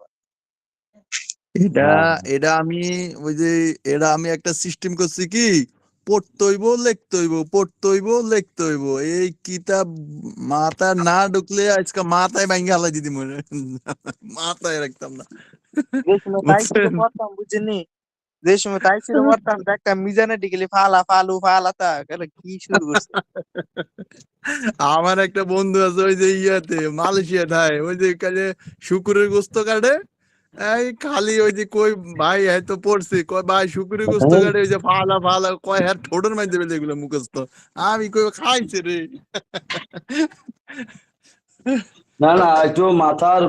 Speaker 7: এটা
Speaker 2: হ্যাঁ
Speaker 7: এটা আমি ওই যে এটা আমি একটা সিস্টেম করছি কি, পড়তে হইব লিখতে হইব, পড়তে হইব লিখতে হইব, এই কিতাব মাথা না ঢুকলে আজকে মাথায় ভাঙ্গা হালাই দিদি মনে মাথায় রাখতাম না,
Speaker 8: যে সময় তাই ছিল
Speaker 7: বুঝছেন?
Speaker 8: পড়তাম বুঝিনি, যে সময় তাই ছিল পড়তাম একটা মিজানে টিকলি ফালা ফালু ফালাতা কি শুরু করছে।
Speaker 7: আমার একটা বন্ধু আছে ওই যে ইয়াতে মালয়েশিয়া ঠায়, ওই যে কাজে শুকুরের গোস্ত কাটে, এই খালি ওই যে কই ভাই হয়তো পড়ছে, কয় ভাই শুকুরের গোস্ত কাটে, ওই যে ফালা ফালা কয় হ্যাঁ ঠোঁটের মধ্যে দেবে এগুলো মুখস্থ, আমি কই খাইছে রে।
Speaker 2: না না, একটু মাথার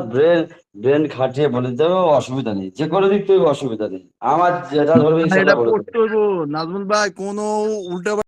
Speaker 2: ব্রেন খাটিয়ে বলে দেবে, অসুবিধা নেই, যে কোনো দিক থেকে অসুবিধা নেই, আমার যেটা ধরবে
Speaker 7: এটা
Speaker 2: সেটা বলে দেবে।
Speaker 7: পড়তে হইব নাজমুল ভাই, কোনো উল্টা